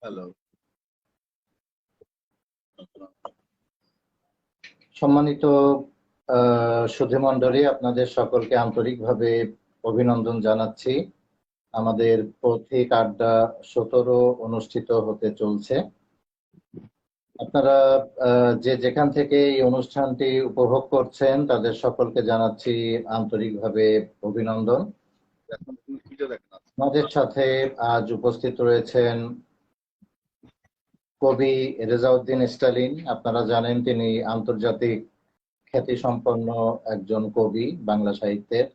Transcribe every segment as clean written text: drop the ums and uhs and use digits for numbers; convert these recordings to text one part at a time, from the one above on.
Hello. সম্মানিত সুধীমণ্ডলী, আপনাদের সকলকে আন্তরিকভাবে অভিনন্দন জানাচ্ছি। আমাদের পথিক আড্ডা 17 অনুষ্ঠিত হতে চলছে। আপনারা যে যেখান থেকে এই অনুষ্ঠানটি উপভোগ করছেন তাদের সকলকে জানাচ্ছি আন্তরিকভাবে অভিনন্দন। আমাদের সাথে আজ উপস্থিত রয়েছেন কবি রেজাউদ্দিন স্টালিন। আপনারা জানেন তিনি আন্তর্জাতিক খ্যাতিসম্পন্ন একজন কবি বাংলা সাহিত্যের।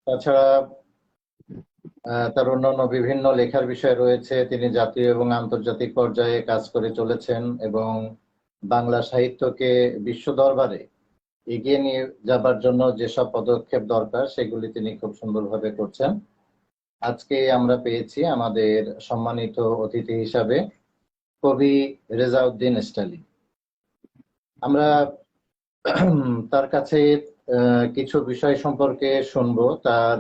তাছাড়া তার অন্যান্য বিভিন্ন লেখার বিষয় রয়েছে। তিনি জাতীয় এবং আন্তর্জাতিক পর্যায়ে কাজ করে চলেছেন এবং বাংলা সাহিত্যকে বিশ্ব দরবারে এগিয়ে নিয়ে যাবার জন্য যেসব পদক্ষেপ দরকার সেগুলি তিনি খুব সুন্দরভাবে করছেন। আজকে আমরা পেয়েছি আমাদের সম্মানিত অতিথি হিসাবে কবি রেজাউদ্দিন স্টালিন। আমরা তার কাছে কিছু বিষয় সম্পর্কে শুনবো, তার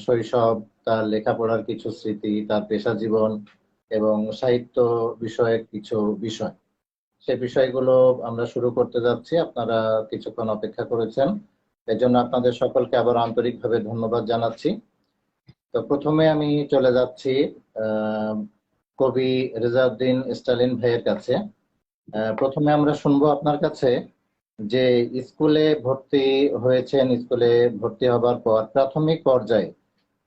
শৈশব, তার লেখাপড়ার কিছু স্মৃতি, তার পেশা জীবন এবং সাহিত্য বিষয়ক কিছু বিষয়। সে বিষয়গুলো আমরা শুরু করতে যাচ্ছি। আপনারা কিছুক্ষণ অপেক্ষা করেছেন, এজন্য আপনাদের সকলকে আবার আন্তরিকভাবে ধন্যবাদ জানাচ্ছি। তো প্রথমে আমি চলে যাচ্ছি কবি রেজাউদ্দিন স্টালিন ভাইয়ের কাছে। প্রথমে আমরা শুনবো আপনার কাছে যে স্কুলে ভর্তি হয়েছেন, স্কুলে ভর্তি হবার পর প্রাথমিক পর্যায়ে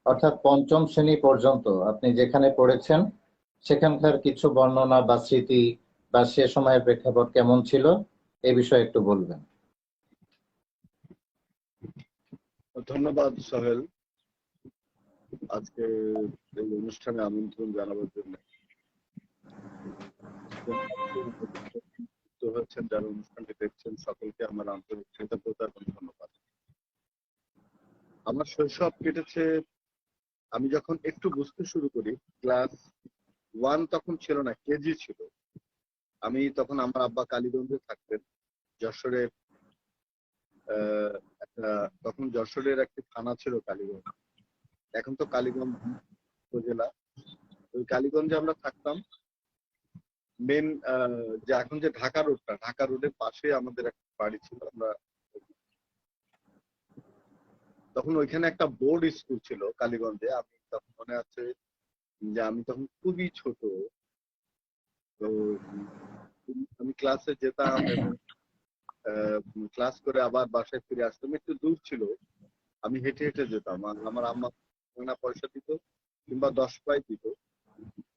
অর্থাৎ পঞ্চম শ্রেণী পর্যন্ত আপনি যেখানে পড়েছেন সেখানকার কিছু বর্ণনা বা স্মৃতি বা সে সময়ের প্রেক্ষাপট কেমন ছিল এই বিষয়ে একটু বলবেন। ধন্যবাদ সোহেল, আজকে এই অনুষ্ঠানে আমন্ত্রণ জানাবার জন্য। হচ্ছেন যারা অনুষ্ঠানটি দেখছেন সকলকে আমার আন্তরিক কৃতজ্ঞতা এবং ধন্যবাদ। আমার শৈশব কেটেছে, আমি যখন একটু বুঝতে শুরু করি, ক্লাস 1 তখন ছিল না, কেজি ছিল। আমি তখন, আমার আব্বা কালীগঞ্জে থাকতেন, যশোরের তখন যশোরের একটি থানা ছিল কালীগঞ্জ, এখন তো কালীগঞ্জ উপজেলা। ওই কালীগঞ্জে আমরা থাকতাম। মেন যে এখন যে ঢাকা রোডটা, ঢাকা রোডের পাশে আমাদের একটা বাড়ি ছিল। আমরা তখন ওইখানে একটা বোর্ড স্কুল ছিল কালীগঞ্জে। আমি তখন মনে আছে যে আমি তখন খুবই ছোট, তো আমি ক্লাসে যেতাম এবং ক্লাস করে আবার বাসায় ফিরে আসতাম। একটু দূর ছিল, আমি হেঁটে হেঁটে যেতাম। আমার আম্মা পয়সা দিত কিংবা 10 পাই দিত।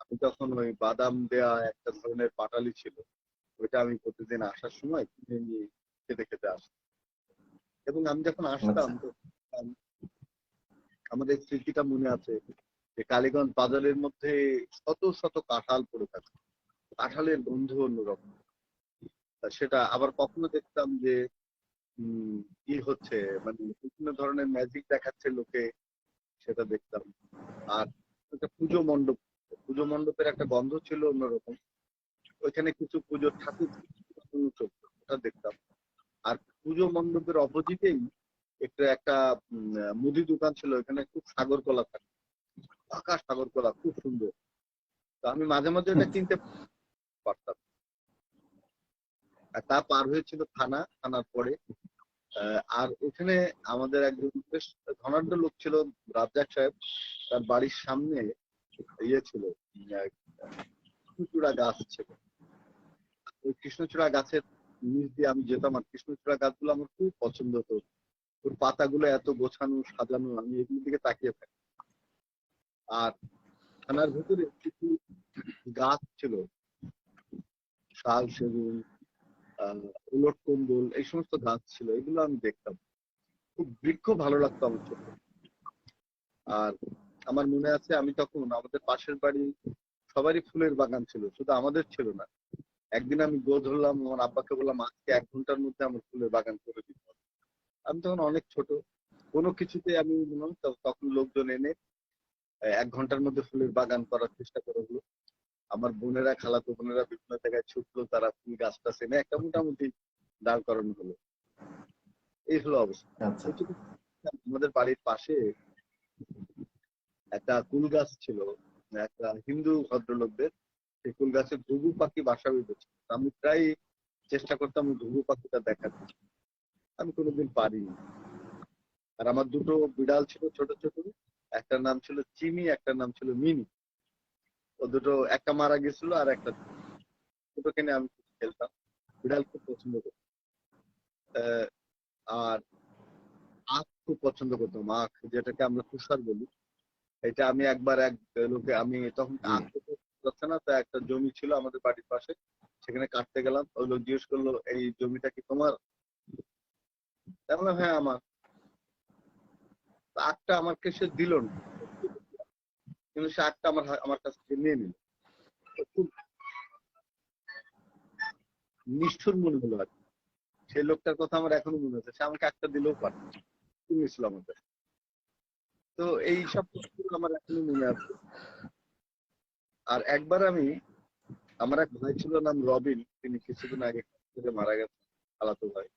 আমি তখন ওই বাদাম দেয়া একটা ধরনের পাটালি ছিল, ওইটা আমি প্রতিদিন আসার সময় কিনে নিয়ে খেতে খেতে আসতাম। এবং আমি যখন আসতাম আমাদের স্মৃতিটা মনে আছে যে কালীগঞ্জ বাজারের মধ্যে শত শত কাঁঠাল পড়ে থাকে, কাঁঠালের গন্ধ অন্যরকম। সেটা আবার কখনো দেখতাম যে কি হচ্ছে, মানে বিভিন্ন ধরনের ম্যাজিক দেখাচ্ছে লোকে, সেটা দেখতাম। আর একটা পুজো মণ্ডপের একটা গন্ধ ছিল অন্যরকম। ওইখানে কিছু পুজোর ঠাকুর ওটা দেখতাম। আর পুজো মণ্ডপের অপোজিটেই একটা মুদি দোকান ছিল, ওখানে খুব সাগর কলা থাকে, পাকা সাগর কলা, খুব সুন্দর। তো আমি মাঝে মাঝে ওটা কিনতে পারতাম। আর তা পার হয়েছিল থানার পরে। আর ওখানে আমাদের একজন বেশ ধনাঢ্য লোক ছিল, রাজ্জাক সাহেব। তার বাড়ির সামনে ইয়ে ছিল, কৃষ্ণচূড়া গাছ ছিল। ওই কৃষ্ণচূড়া গাছের নিচ দিয়ে আমি যেতাম, আর কৃষ্ণচূড়া গাছগুলো আমার খুব পছন্দ হতো। ওর পাতাগুলো এত গোছানো সাজানো, আমি এগুলোর দিকে তাকিয়ে থাকি। আর থানার ভেতরে কিছু গাছ ছিল, শাল, সেগুন, উলট কম্বল, এই সমস্ত গাছ ছিল, এগুলো আমি দেখতাম। খুব বৃক্ষ ভালো লাগতো আমার ছোট। আর আমার মনে আছে আমি তখন, আমাদের পাশের বাড়ি সবারই ফুলের বাগান ছিল, শুধু আমাদের ছিল না। একদিন আমি গো ধরলাম, আমার আব্বাকে বললাম আজকে 1 ঘন্টার মধ্যে আমার ফুলের বাগান করে দিতে হবে। আমি তখন অনেক ছোট, কোনো কিছুতে আমি তখন লোকজন এনে 1 ঘন্টার মধ্যে ফুলের বাগান করার চেষ্টা করে হলো। আমার বোনেরা, খালাতো বোনেরা বিভিন্ন জায়গায় ছুটলো, তারা ফুল গাছটা এনে একটা মোটামুটি দাঁড় করানো হলো। এই হলো অবস্থা। আমাদের বাড়ির পাশে একটা কুল গাছ ছিল, একটা হিন্দু ভদ্রলোকদের সেই কুল গাছে ঘুঘু পাখি বাসা বেঁধেছে। আমি প্রায় চেষ্টা করতাম ওই ঘুঘু পাখিটা দেখার, আমি কোনোদিন পারিনি। আর আমার দুটো বিড়াল ছিল ছোট ছোট, একটার নাম ছিল চিনি, একটার নাম ছিল মিনি। ও দুটো, একটা মারা গেছিল আর একটা দুটোকে নিয়ে আমি খুব খেলতাম, বিড়াল খুব পছন্দ করতাম। আহ, আর আখ খুব পছন্দ করতাম, আখ যেটাকে আমরা তুষার বলি। এটা আমি একবার এক লোকে, আমি তখন জি। আখ খেতে যাচ্ছে না, তো একটা জমি ছিল আমাদের বাড়ির পাশে, সেখানে কাটতে গেলাম। ওই লোক জিজ্ঞেস করলো, এই জমিটা কি তোমার? আমি বললাম, হ্যাঁ আমার। তো আখটা আমাকে সে দিল না, কিন্তু সে আখটা আমার কাছ থেকে নিয়ে নিল। তো খুব নিষ্ঠুর মনে হলো আর কি। সেই লোকটার কথা আমার এখনো মনে আছে, সে আমাকে একটা দিলেও পারে, ছিল আমাদের। তো এই সব কিছুগুলো আমার এখনো মনে আছে। আর একবার আমার এক ভাই ছিল, নাম রবিন, তিনি কিছুদিন আগে থেকে মারা গেছেন, খালাতো ভাই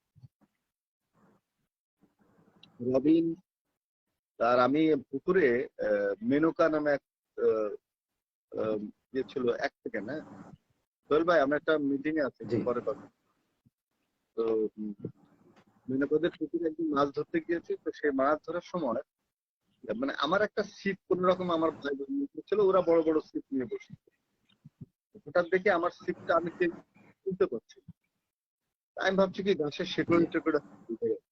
রবিন। আর আমি পুকুরে মেনকা নামে এক আহ, আহ, ইয়ে ছিল, এক সেকেন্ড, হ্যাঁ সোহেল ভাই, আমরা একটা মিটিং এ আছি, একটু জি। পরে কথা। তো মেনকাদের পুকুরে একদিন মাছ ধরতে গিয়েছি, তো সেই মাছ ধরার সময় মানে আমার একটা ছিপ কোন রকম আমার ভাই বোন ছিল, ওরা বড় বড় ছিপ নিয়ে বসে। হঠাৎ দেখে আমার ছিপটা আমি তুলতে পারছি না। আমি ভাবছি কি গাছের শেকড়ে জি। টেকড়ে উঠে গেছে।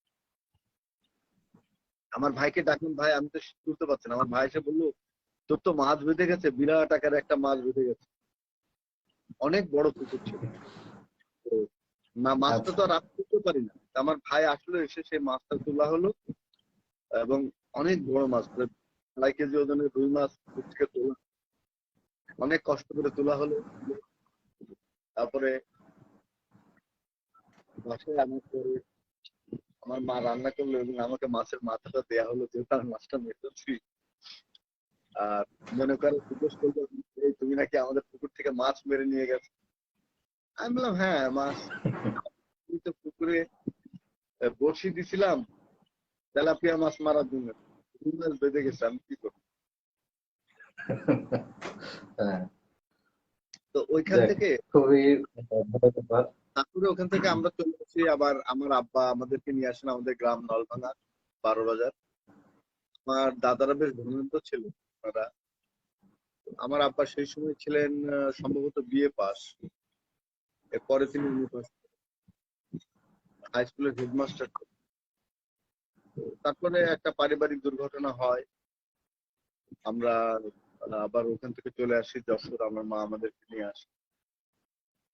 আমার ভাইকে ডাকলাম, ভাই আমি তো তুলতে পারছি না। আমার ভাই এসে বললো, তোর তো মাছ বেঁধে গেছে, বিরাট আকারে একটা মাছ বেঁধে গেছে। অনেক বড় পুকুর ছিল। তো মাছটা আচ্ছা। তো আর আমি তুলতে পারি না। তা আমার ভাই আসলে এসে সেই মাছটা তোলা হলো, এবং অনেক বড় মাছ, প্রায় 2.5 কেজি ওজনের রুই মাছ পুকুর থেকে তোলা, অনেক কষ্ট করে তোলা হলো। তারপরে বাসায় আনার পরে আমার মা রান্না করলো এবং আমাকে মাছের মাথাটা দেয়া হলো, যেহেতু আমি মাছটা মেরেছি। আর মনে করে জিজ্ঞেস করলো, এই তুমি নাকি আমাদের পুকুর থেকে মাছ মেরে নিয়ে গেছো? আমি বললাম, হ্যাঁ মাছ, আমি তো পুকুরে বড়শি দিছিলাম তেলাপিয়া মাছ মারার জন্য, রুই মাছ বেঁধে গেছে, আমি কি করবো? হ্যাঁ। তো ওইখান যাক, থেকে, খুবই ভালো ব্যাপার। তারপরে ওখান থেকে আমরা চলে আসি। আবার আমার আব্বা আমাদেরকে নিয়ে আসেন আমাদের গ্রাম নলভাঙা, 12 বাজার। আমার দাদারা বেশ ধনন্ত ছিল ওনারা। আমার আব্বা সেই সময় ছিলেন সম্ভবত বিএ পাস, এরপরে তিনি এমএ পাস, হাই স্কুলের হেডমাস্টার। তারপরে একটা পারিবারিক দুর্ঘটনা হয়, আমরা আবার ওখান থেকে চলে আসি যশোর। আমার মা আমাদেরকে নিয়ে আসে।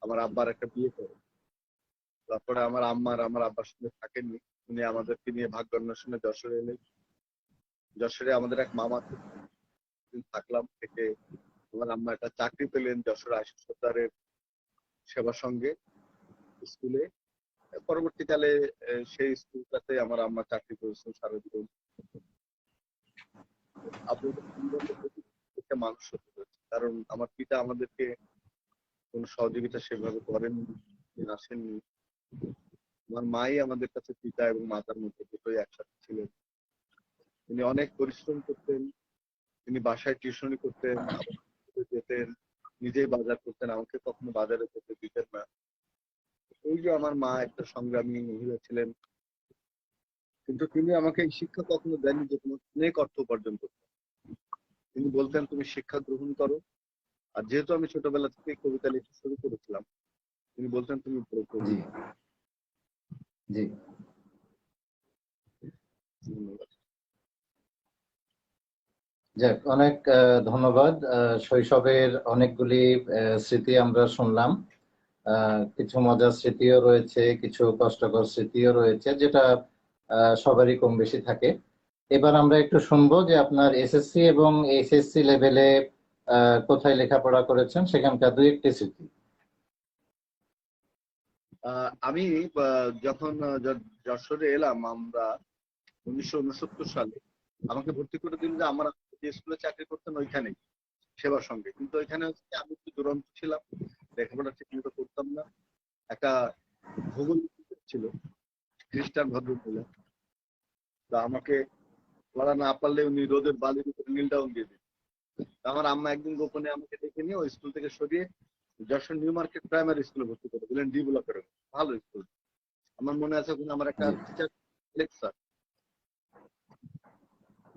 আমার আব্বার একটা বিয়ে করে, তারপরে আমার আব্বার সঙ্গে থাকেননি, উনি আমাদেরকে নিয়ে ভাগ্য অন্বেষণে যশোরে এলেন। যশোরে আমাদের এক মামা থাকলাম, থেকে আমার আম্মা একটা চাকরি পেলেন যশোর আশিস সর্দারের সেবা সঙ্গে স্কুলে। পরবর্তীকালে সেই স্কুলটাতে আমার আম্মা চাকরি করেছেন সারা জীবন। আপনাদের পরিবারের প্রতি একটা মানুষ হতে হয়েছে, কারণ আমার পিতা আমাদেরকে কোনো সহযোগিতা সেভাবে করেননি, আসেননি। আমার মাই আমাদের কাছে পিতা এবং মাতার মধ্যে দুটোই একসাথে ছিলেন। তিনি অনেক পরিশ্রম করতেন, তিনি বাসায় টিউশনি করতেন, আবার যেতেন, নিজেই বাজার করতেন, আমাকে কখনো বাজারে যেতে দিতেন না। এই যে আমার মা একটা সংগ্রামী মহিলা ছিলেন, কিন্তু তিনি আমাকে এই শিক্ষা কখনো দেননি যে তোমার অনেক অর্থ উপার্জন করতে হবে। তিনি বলতেন, তুমি শিক্ষা গ্রহণ করো। আর যেহেতু আমি ছোটবেলা থেকে কবিতা লেখা শুরু করেছিলাম, তিনি বলতেন তুমি বড় কবি। জি। জি। ধন্যবাদ। যাক, অনেক ধন্যবাদ। শৈশবের অনেকগুলি স্মৃতি আমরা শুনলাম। কিছু মজার স্মৃতিও রয়েছে, কিছু কষ্টকর স্মৃতিও রয়েছে, যেটা সবারই কম বেশি থাকে। এবার আমরা একটু শুনবো যে আপনার এসএসসি এবং এইচএসসি লেভেলে কোথায় লেখাপড়া করেছেন, সেখানকার দুই একটি স্মৃতি। আমি যখন যশোরে এলাম আমরা 1969 সালে, আমাকে ভর্তি করে দিল যে আমার যে স্কুলে চাকরি করতেন ওইখানেই, সেবার সঙ্গে। কিন্তু ওইখানে হচ্ছে কি, আমি একটু দুরন্ত ছিলাম, লেখাপড়া ঠিক মতো করতাম না। একটা ভূগোল শিক্ষক ছিল, খ্রিস্টান ভদ্রমহিলা। তা আমাকে পড়া না পারলে উনি রোদের বালির উপরে নীল ডাউন দিয়ে দিতেন। আমার আম্মা একদিন গোপনে আমাকে ডেকে নিয়ে ওই স্কুল থেকে সরিয়ে যশোর নিউ মার্কেট প্রাইমারি স্কুলে ভর্তি করে দিলেন, ডি ব্লকের ভালো স্কুল। আমার মনে আছে ওখানে আমার একটা জি টিচার খালেক স্যার,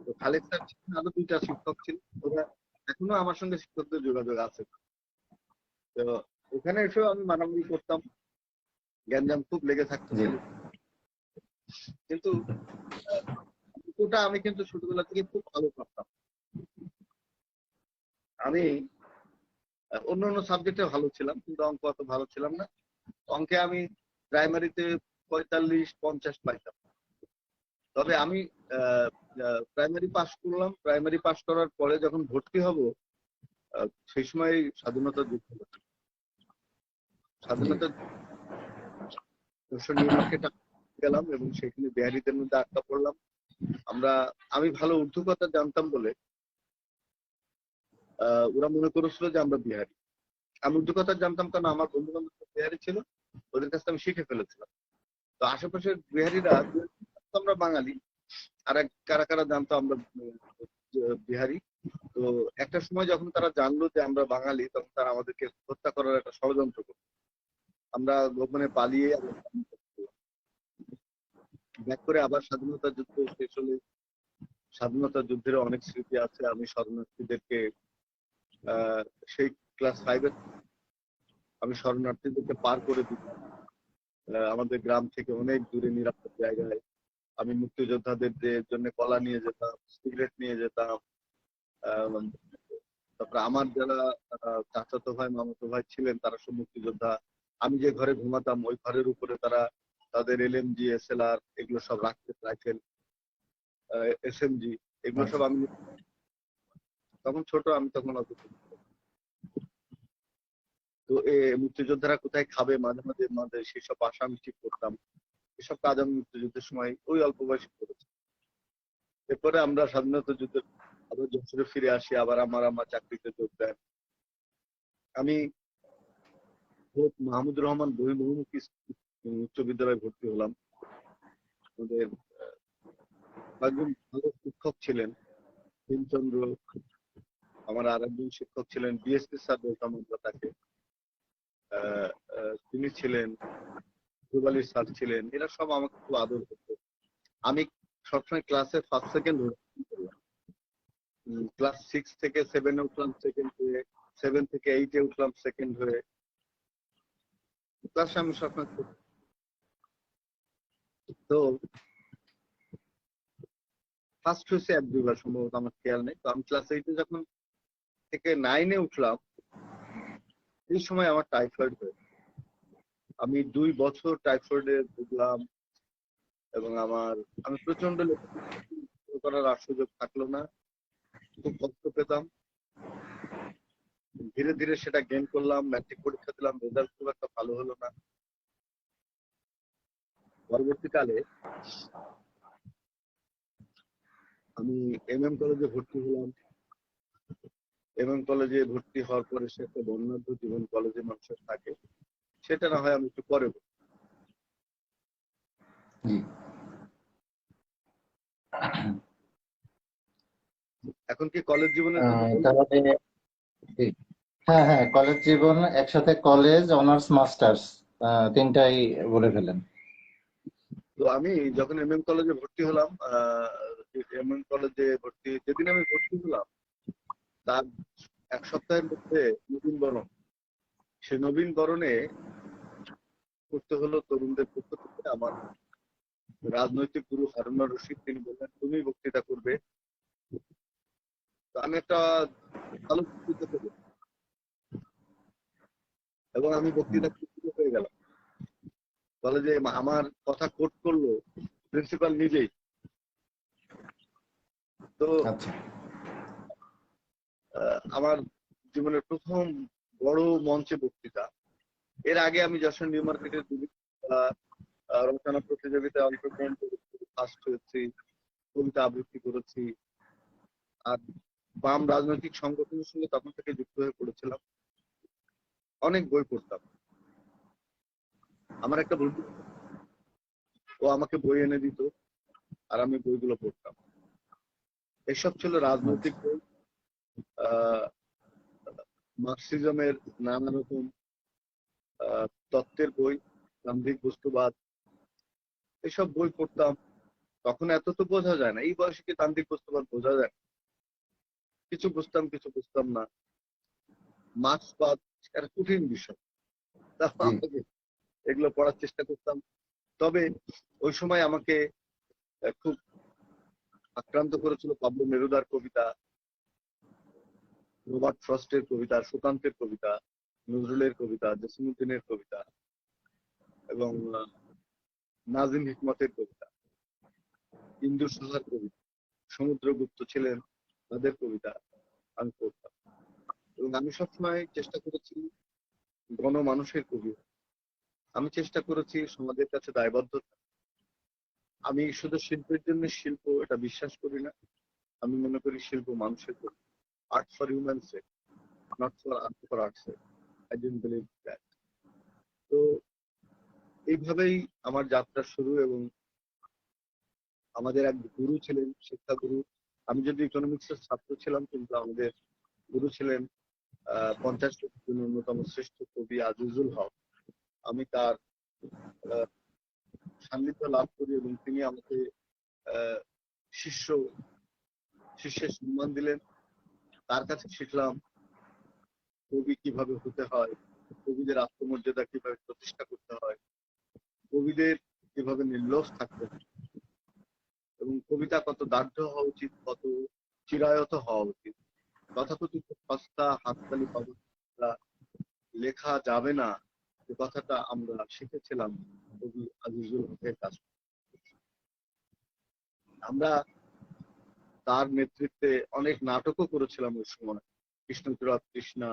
তো খালেক স্যার ছিলেন, আরো 2টা শিক্ষক ছিলেন, ওরা এখনো আমার সঙ্গে শিক্ষকদের যোগাযোগ আছে। তো ওখানে এসেও আমি মারামারি করতাম, গ্যাঞ্জাম খুব লেগে থাকতো জি ছেলে। কিন্তু ওটা আমি কিন্তু ছোটবেলা থেকে খুব ভালো করতাম। আমি অন্য অন্য সাবজেক্টে ভালো ছিলাম, কিন্তু অঙ্ক অত ভালো ছিলাম না। অঙ্কে আমি প্রাইমারিতে 45-50 পাইতাম। তবে আমি প্রাইমারি পাস করলাম, প্রাইমারি পাস করার পরে যখন ভর্তি হব, সেই সময় স্বাধীনতা যুদ্ধ হলো। জি স্বাধীনতা নিউ মার্কেটে গেলাম এবং সেখানে বিহারিদের মধ্যে আটকা পড়লাম। আমি ভালো উর্দু কথা জানতাম বলে ওরা মনে করেছিল যে আমরা বিহারি। আমি উর্দু কথা জানতাম কারণ আমার বন্ধু বান্ধব বিহারি ছিল, ওদের কাছে আমি শিখে ফেলেছিলাম। তো আশেপাশের বিহারিরা আমরা বাঙালি, আর কারা কারা জানতো আমরা বিহারি। তো একটা সময় যখন তারা জানলো যে আমরা বাঙালি, তখন তারা আমাদেরকে হত্যা করার একটা ষড়যন্ত্র করলো। আমরা গোপনে পালিয়ে ব্যাক করে আবার স্বাধীনতা যুদ্ধ শেষ হলে, স্বাধীনতা যুদ্ধের অনেক স্মৃতি আছে। আমি শরণার্থীদেরকে সেই ক্লাস 5-এ আমি শরণার্থীদেরকে পার করে দিতাম আমাদের গ্রাম থেকে অনেক দূরে নিরাপদ জায়গায়। আমি মুক্তিযোদ্ধাদের জন্য কলা নিয়ে যেতাম, সিগারেট নিয়ে যেতাম। তারপরে আমার যারা চাচাতো ভাই মামাতো ভাই ছিলেন তারা সব মুক্তিযোদ্ধা। আমি যে ঘরে ঘুমাতাম ওই ঘরের উপরে তারা তাদের এলএমজি, এসএলআর এগুলো সব রাখতে, রাইফেল, এসএমজি এগুলো সব আচ্ছা আমি তখন ছোট, আমি তখন অত। তো মুক্তিযোদ্ধারা কোথায় খাবে মাঝে মাঝে মাঝে সেসব আশা আমি ঠিক করতাম। এসব কাজ আমি মুক্তিযুদ্ধের সময় ওই অল্প বয়সে করেছি। এরপরে আমরা স্বাধীনতা যুদ্ধে আবার যশোরে ফিরে আসি, আবার আমার চাকরিতে যোগ দেন। আমি মাহমুদুর রহমান বহুমুখী উচ্চ বিদ্যালয়ে ভর্তি হলাম। আমাদের কয়েকজন ভালো শিক্ষক ছিলেন, ভীমচন্দ্র, আমার আর একজন শিক্ষক ছিলেন বিএসপি স্যার বলতাম আমরা তাকে, তিনি ছিলেন, রুবালি স্যার ছিলেন, এরা সব আমাকে খুব আদর করতো। আমি সবসময় ক্লাসে ফার্স্ট সেকেন্ড করলাম। ক্লাস 6 থেকে 7-এ উঠলাম সেকেন্ড হয়ে, 7 থেকে 8-এ উঠলাম সেকেন্ড হয়ে। ক্লাসে আমি সবসময় তো ফার্স্ট হয়েছে 1-2 বার সম্ভবত, আমার খেয়াল নেই। তো আমি ক্লাস 8-এ যখন থেকে 9-এ উঠলাম, এই সময় আমার টাইফয়েড হয়ে, আমি 2 বছর টাইফয়েডে ভুগলাম এবং আমি প্রচন্ড লেখাপড়া করার আর সুযোগ থাকলো না, খুব কষ্ট পেতাম। ধীরে ধীরে সেটা গেইন করলাম, ম্যাট্রিক পরীক্ষা দিলাম, রেজাল্ট খুব একটা ভালো হলো না। পরবর্তীকালে আমি এমএম কলেজে ভর্তি হলাম। এমএম কলেজে ভর্তি হওয়ার পরে সে একটা বর্ণাঢ্য জীবন কলেজে মানুষের থাকে, সেটা না হয় আমি একটু পরে বলবো। জি এখন কি কলেজ জীবনের কথা বলবো? তাহলে জি। হ্যাঁ হ্যাঁ, কলেজ জীবন একসাথে, কলেজ, অনার্স, মাস্টার্স তিনটাই বলে ফেলেন। তো আমি যখন এমএম কলেজে ভর্তি হলাম, এমএম কলেজে ভর্তি যেদিন আমি ভর্তি হলাম তার 1 সপ্তাহের মধ্যে নবীন বরণ, সে নবীন বরণে করতে হলো তরুণদের পক্ষ থেকে। আমার রাজনৈতিক গুরু হারুনুর রশিদ তিনি বললেন তুমি বক্তৃতা করবে। তো আমি একটা ভালো বক্তৃতা দেবো এবং আমি বক্তৃতা করতে হয়ে গেলাম। কলেজে আমার কথা কোট করলো প্রিন্সিপাল নিজেই। তো আচ্ছা আমার জীবনের প্রথম বড় মঞ্চে বক্তৃতা। এর আগে আমি যশোর নিউ মার্কেটের রচনা প্রতিযোগিতায় অংশগ্রহণ করেছি, ফার্স্ট হয়েছি, কবিতা আবৃত্তি করেছি। আর বাম রাজনৈতিক সংগঠনের সঙ্গে তখন থেকে যুক্ত হয়ে পড়েছিলাম, অনেক বই পড়তাম। আমার একটা বন্ধু, ও আমাকে বই এনে দিত আর আমি বইগুলো পড়তাম। এসব ছিল আচ্ছা রাজনৈতিক বই। মার্কসিজমের নানা রকম তত্ত্বের বই, গান্ধীর বস্তুবাদ, এসব বই পড়তাম। তখন এত তো বোঝা যায় না, এই বয়সে কি তান্ত্রিক বস্তুবাদ বোঝা যায়? কিছু বুঝতাম, কিছু বুঝতাম না। মার্ক্সবাদ একটা কঠিন বিষয়, তা আমাকে এগুলো পড়ার চেষ্টা করতাম। তবে ওই সময় আমাকে খুব আক্রান্ত করেছিল পাবলো নেরুদার কবিতা, রবার্ট ফ্রস্টের কবিতা, সুকান্তের কবিতা, নজরুলের কবিতা, জসিমউদ্দিনের কবিতা এবং নাজিম হিকমতের কবিতা, ইন্দু সাহার কবিতা, সমুদ্রগুপ্ত ছিলেন তাদের কবিতা আমি পড়তাম। এবং আমি সবসময় চেষ্টা করেছি গণমানুষের কবি, আমি চেষ্টা করেছি সমাজের কাছে দায়বদ্ধ। আমি শুধু শিল্পের জন্য শিল্প এটা বিশ্বাস করি না, আমি মনে করি শিল্প মানুষের জন্য, art for human sake, not for art sake. I didn't believe that. তো এইভাবেই আমার যাত্রা শুরু। এবং আমাদের এক গুরু ছিলেন, শিক্ষা গুরু। আমি যদি ইকোনমিক্সের ছাত্র ছিলাম, কিন্তু আমাদের গুরু ছিলেন 50 শতকের অন্যতম শ্রেষ্ঠ কবি আজিজুল হক। আমি তার সান্নিধ্য লাভ করি এবং তিনি আমাকে শিষ্যের সম্মান দিলেন। তার কাছে শিখলাম কবি কিভাবে হতে হয়, কবিদের আত্মমর্যাদা কিভাবে প্রতিষ্ঠা করতে হয়, কবিদের কিভাবে নির্লস থাকতে হয়, এবং কবিতা কত দার্ঢ হওয়া উচিত, কত চিরায়ত হওয়া উচিত। তথাকথিত সস্তা হাততালি পাওয়া লেখা যাবে না, যে কথাটা আমরা শিখেছিলাম কবি আজিজুল হকের কাছ থেকে। আমরা তার নেতৃত্বে অনেক নাটকও করেছিলাম ওই সময়। Krishnachura Trishna,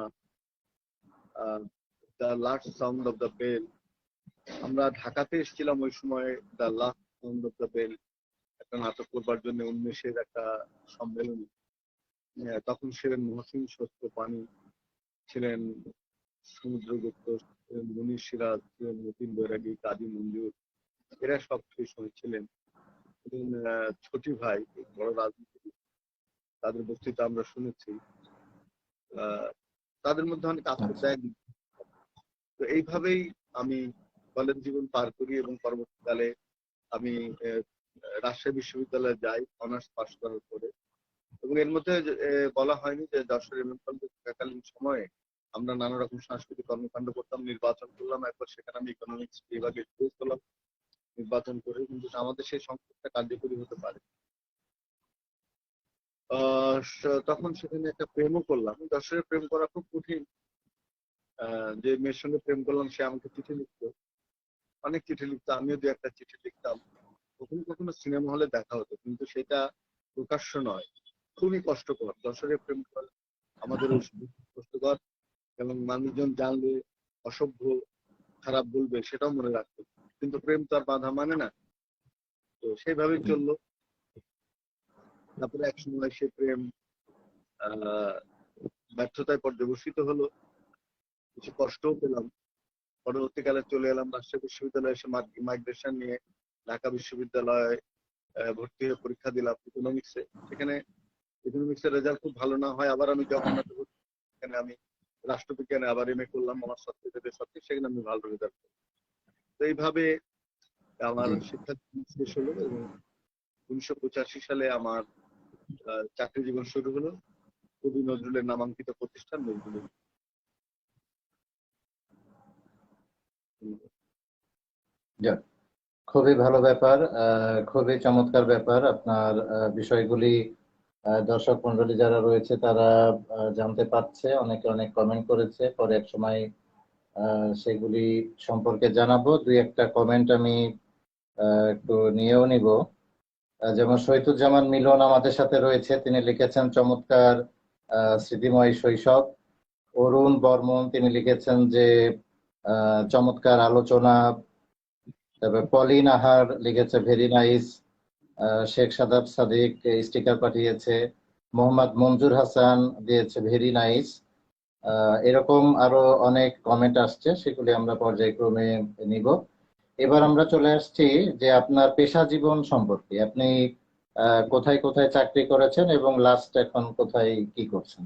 the last sound of the bell. আমরা ঢাকাতে এসেছিলাম ওই সময় the last sound of the bell একটা নাটক করবার জন্য, উন্মেষের একটা সম্মেলনী। তখন ছিলেন মহসিন শস্য পানি, ছিলেন সমুদ্রগুপ্ত, ছিলেন মনীষ সিরাজ, ছিলেন মতিন বৈরাগী, কাজী মঞ্জুর, এরা সব সেই সময় ছিলেন। এবং ছোটি ভাই, বড় রাজনীতিবিদ, তাদের বক্তৃতা আমরা শুনেছি। তাদের মধ্যে অনেক আত্মত্যাগ। তো এইভাবেই আমি কলেজ জীবন পার করি এবং পরবর্তীকালে আমি রাজশাহী বিশ্ববিদ্যালয়ে যাই অনার্স পাস করার পরে। এবং এর মধ্যে বলা হয়নি যে যশোর এমএম কলেজে থাকাকালীন সময়ে আমরা নানা রকম সাংস্কৃতিক কর্মকাণ্ড করতাম, নির্বাচন করলাম। একবার সেখানে আমি ইকোনমিক্স বিভাগে চুজ করলাম নির্বাচন করে, কিন্তু আমাদের সেই সংস্কৃতিটা কার্যকরী হতে পারে। তখন সেখানে একটা প্রেমও করলাম। যশোরে প্রেম করা খুব কঠিন। যে মেয়ের সঙ্গে প্রেম করলাম সে আমাকে চিঠি লিখতো, অনেক চিঠি লিখতো, আমিও দু একটা চিঠি লিখতাম। কখনো কখনো সিনেমা হলে দেখা হতো, কিন্তু সেটা প্রকাশ্য নয়। খুবই কষ্টকর যশোরে প্রেম করা, আমাদের ওই কষ্টকর। এবং মানুষজন জানলে অসভ্য, খারাপ বলবে, সেটাও মনে রাখতো। কিন্তু প্রেম তো আর বাধা মানে না, তো সেইভাবেই চললো। তারপরে এক সময় সে প্রেম ব্যর্থতায় পর্যবসিত হলো, কিছু কষ্টও পেলাম। পরবর্তীকালে চলে এলাম রাজশাহী বিশ্ববিদ্যালয়ে, এসে মাইগ্রেশন নিয়ে ঢাকা বিশ্ববিদ্যালয়ে ভর্তি হয়ে পরীক্ষা দিলাম ইকোনমিক্সে। সেখানে ইকোনমিক্সের রেজাল্ট খুব ভালো না হয়, আবার আমি জগন্নাথে সেখানে আমি রাষ্ট্রবিজ্ঞানে আবার এমএ করলাম, আমার সাবজেক্টের সাবজেক্ট, সেখানে আমি ভালো রেজাল্ট করলাম। তো এইভাবে আমার শিক্ষা শেষ হলো এবং 1985 সালে আমার চাকরি জীবন শুরু হলো কবি নজরুলের নামাঙ্কিত প্রতিষ্ঠান নজরুল। খুবই ভালো ব্যাপার, খুবই চমৎকার ব্যাপার। আপনার বিষয়গুলি দর্শক মন্ডলী যারা রয়েছে তারা জানতে পারছে, অনেকে অনেক কমেন্ট করেছে, পরে এক সময় সেগুলি সম্পর্কে জানাবো। দুই একটা কমেন্ট আমি একটু নিয়েও নিব। যেমন শহীদুজ্জামান মিলন আমাদের সাথে রয়েছে, তিনি লিখেছেন চমৎকার স্মৃতিময় শৈশব। অরুণ বর্মন তিনি লিখেছেন যে চমৎকার আলোচনা। তারপর পলিন আহার লিখেছে very nice. Sheikh Shadab Sadiq sticker পাঠিয়েছে। মোহাম্মদ মঞ্জুর হাসান দিয়েছে ভেরি নাইস। এরকম আরো অনেক কমেন্ট আসছে, সেগুলি আমরা পর্যায়ক্রমে নিব। এবার আমরা চলে আসছি যে আপনার পেশা জীবন সম্পর্কে। আপনি কোথায় কোথায় চাকরি করেছেন এবং লাস্ট এখন কোথায় কি করছেন?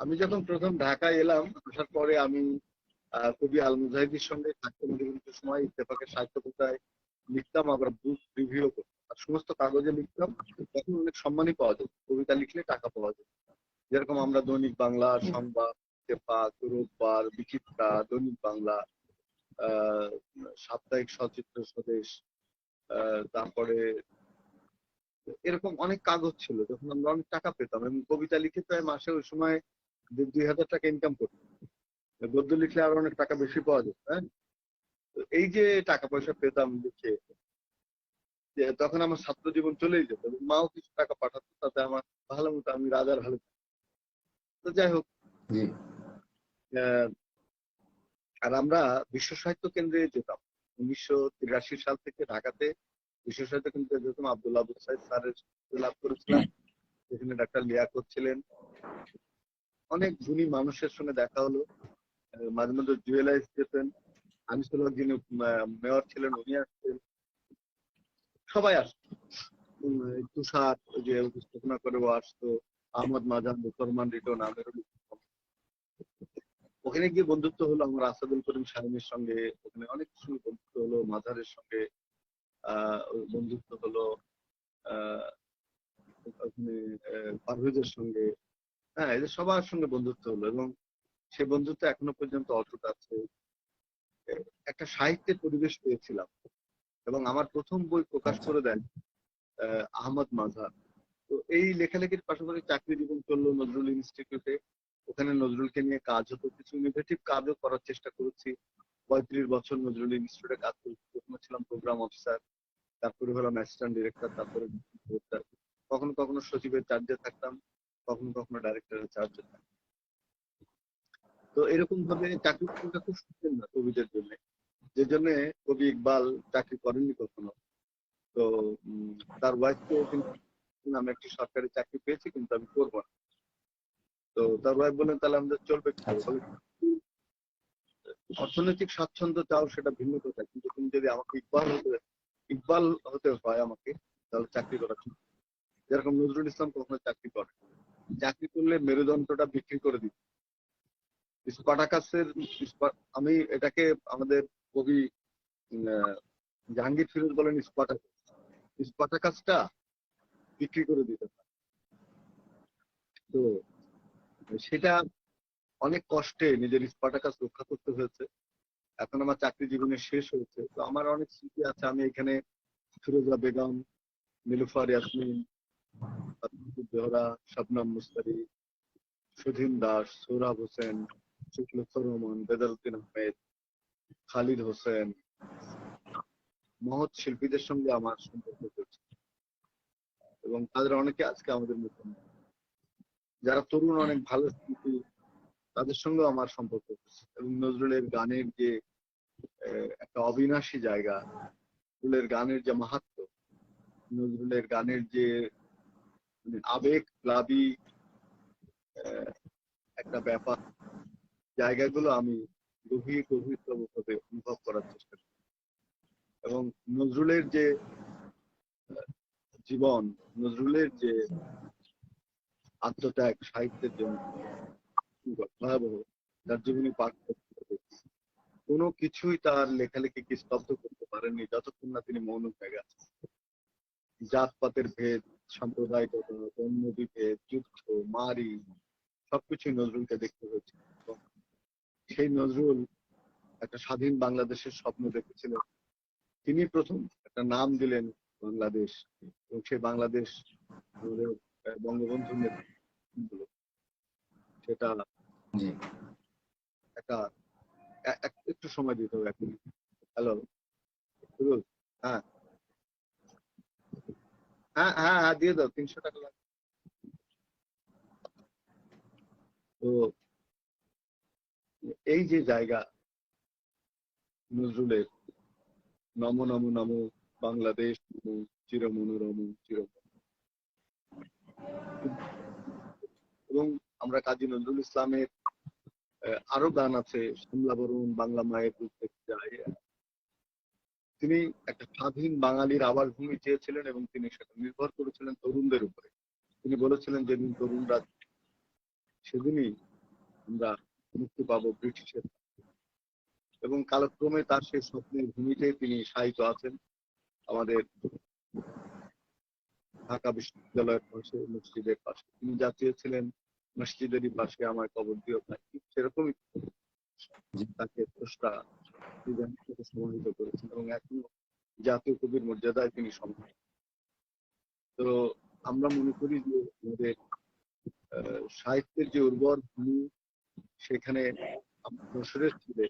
আমি যখন প্রথম ঢাকায় এলাম, আসার পরে আমি কবি আল মুজাহিদির সঙ্গে থাকতে বিভিন্ন সময় ইত্তেফাকের সাহিত্য কোথায় লিখতাম, আবার বুক রিভিউ করতাম, আর সমস্ত কাগজে লিখতাম। তখন অনেক সম্মানই পাওয়া যেত, কবিতা লিখলে টাকা পাওয়া যেত। যেরকম আমরা দৈনিক বাংলা, সংবাদ, ইত্তেফাক, রোববার, বিচিত্রা, দৈনিক বাংলা, আহ সাপ্তাহিক সচিত্র স্বদেশ, তারপরে এরকম অনেক কাগজ ছিল, যখন আমরা অনেক টাকা পেতাম এবং কবিতা লিখে প্রায় মাসে ওই সময় 2,000 টাকা ইনকাম করতাম। গদ্য লিখলে আরো অনেক টাকা বেশি পাওয়া যেত। হ্যাঁ, তো এই যে টাকা পয়সা পেতাম লিখে, যে তখন আমার ছাত্র জীবন চলেই যেত এবং মাও কিছু টাকা পাঠাতো, তাতে আমার ভালো মতো আমি রাজার ভালো। তো যাই হোক, জি, আহ, আর আমরা বিশ্ব সাহিত্য কেন্দ্রে যেতাম 1983 সাল থেকে ঢাকাতে। বিশ্ব সাহিত্য কেন্দ্রে যেতাম, আব্দুল আবু সাইদ স্যারের লাভ করেছিলাম, সেখানে ডাক্তার লিয়াকত ছিলেন, অনেক গুণী মানুষের সঙ্গে দেখা হলো। মাঝে মধ্যে জুয়েলাইজ যেতেন, আনিসুল হক যিনি মেয়র ছিলেন উনি আসতেন, সবাই আসতো। তুষার ওই যে উপস্থাপনা করে ও আসতো, আহমদ মাজান, মুসলমান রিটন, আমেরুল ইসলাম। ওখানে গিয়ে বন্ধুত্ব হলো আমার আসাদুল করিম সাহেবের সঙ্গে, ওখানে অনেক কিছু বন্ধুত্ব হলো, মাজারের সঙ্গে বন্ধুত্ব হলো, আহ ওখানে পারভেজের সঙ্গে, হ্যাঁ, এদের সবার সঙ্গে বন্ধুত্ব হলো এবং সে বন্ধুত্ব এখনো পর্যন্ত অটুট আছে। একটা সাহিত্যের পরিবেশ পেয়েছিলাম এবং আমার প্রথম বই প্রকাশ আচ্ছা, করে দেন আহমদ মাজার। তো এই লেখালেখির পাশাপাশি চাকরি জীবন চললো নজরুল ইনস্টিটিউটে, ওখানে নজরুলকে নিয়ে কাজ হতো, কিছু ইনোভেটিভ কাজও করার চেষ্টা করেছি। 35 বছর নজরুল ইনস্টিটিউটে কাজ করেছি, প্রথমে ছিলাম প্রোগ্রাম অফিসার, তারপরে হলাম অ্যাসিস্ট্যান্ট ডিরেক্টর, তারপরে ডিরেক্টর। কখনো কখনো সচিবের চার্জে থাকতাম, কখনো কখনো ডাইরেক্টরের চার্জে থাকতাম। তো এরকম ভাবে চাকরিটা খুব সুখের না কবিদের জন্য, যে জন্য কবি ইকবাল চাকরি করেননি কখনো। তো তার ওয়াইফকে কিন্তু, আমি একটি সরকারি চাকরি পেয়েছি কিন্তু আমি করবো না। তো তার ওয়াইফ বলেন তাহলে আমাদের চলবে কি করে? আচ্ছা, বলে অর্থনৈতিক স্বাচ্ছন্দ্য চাও সেটা ভিন্ন কথা, কিন্তু তুমি যদি আমাকে ইকবাল হতে হয় আমাকে, তাহলে চাকরি করা ঠিক। যেরকম নজরুল ইসলাম কখনো চাকরি করে, চাকরি করলে মেরুদণ্ডটা বিক্রি করে দিত। স্পার্টাকাসের আমি এটাকে আমাদের কবি আহ, জাহাঙ্গীর ফিরোজ বলেন স্পার্টাকাস, স্পার্টাকাসটা বিক্রি করে দিতে পারে। তো সেটা অনেক কষ্টে নিজের স্পার্টাকাস রক্ষা করতে হয়েছে। এখন আমার চাকরি জীবনে শেষ হয়েছে, তো আমার অনেক স্মৃতি আছে। আমি এখানে ফিরোজা বেগম, নীলুফার ইয়াসমিন, জোহরা, শবনম মুস্তারি, সুধীন দাস, সোহরাব হোসেন, শুক্লুত্তর রহমান, বেদারুদ্দিন আহমেদ, খালিদ হোসেন, মহৎ শিল্পীদের সঙ্গে আমার সম্পর্ক হয়েছে এবং তাদের অনেকে আজকে আমাদের মধ্যে নেই। যারা তরুণ অনেক ভালো শিল্পী, তাদের সঙ্গেও আমার সম্পর্ক হয়েছে এবং নজরুলের গানের যে একটা অবিনাশী জায়গা, নজরুলের গানের যে মাহাত্ম্য, নজরুলের গানের যে মানে আবেগ প্লাবী একটা ব্যাপার, জায়গাগুলো আমি গভীর গভীরতম ভাবে অনুভব করার চেষ্টা করি। এবং নজরুলের যে জীবন, নজরুলের যে আত্মত্যাগ সাহিত্যের জন্য ভয়াবহ, তার জীবনী পাঠ করতে হবে। কোনো কিছুই তার লেখালেখিকে স্তব্ধ করতে পারেননি যতক্ষণ না তিনি মৌন হয়ে গেছেন। জাতপাতের ভেদ, সাম্প্রদায়িকতা, বর্ণ বিভেদ, যুদ্ধ, মারি, সবকিছুই নজরুলকে দেখতে হয়েছে। এবং সেই নজরুল একটা স্বাধীন বাংলাদেশের স্বপ্ন দেখেছিলেন। তিনি প্রথম একটা নাম দিলেন বাংলাদেশ, এবং সেই বাংলাদেশ আমাদের বঙ্গবন্ধুর নেতৃত্বে সেটা জি, একটা একটু সময় দিতে হবে এখন। হ্যালো সুরজ, হ্যাঁ হ্যাঁ হ্যাঁ হ্যাঁ, দিয়ে দাও, 300 টাকা লাগবে। তো এই যে জায়গা নজরুলের, নম নম নম বাংলাদেশ, চির মনোরম চির, এবং আমরা কাজী নজরুল ইসলামের আরো গান আছে, শ্যামলা বরণ, বাংলা মায়ের রূপ দেখতে যায়। তিনি একটা স্বাধীন বাঙালির আবাসভূমি চেয়েছিলেন এবং তিনি সেটা নির্ভর করেছিলেন তরুণদের উপরে। তিনি বলেছিলেন যেদিন তরুণরা, সেদিনই আমরা মুক্তি পাবো ব্রিটিশের, এবং কালক্রমে তার সেই স্বপ্নের ভূমিতে তিনি শায়িত আছেন আমাদের ঢাকা বিশ্ববিদ্যালয়ের পাশে মসজিদের পাশে। তিনি যা চেয়েছিলেন মসজিদেরই পাশে আমার কবর দিও ভাই, ঠিক সেরকমই তাকে স্রষ্টা ডিজাইন থেকে সমাহিত করেছেন এবং এখনো জাতীয় কবির মর্যাদায় তিনি সম্মানিত। তো আমরা মনে করি যে আমাদের সাহিত্যের যে উর্বর ভূমি, সেখানে যশোরের ছেলে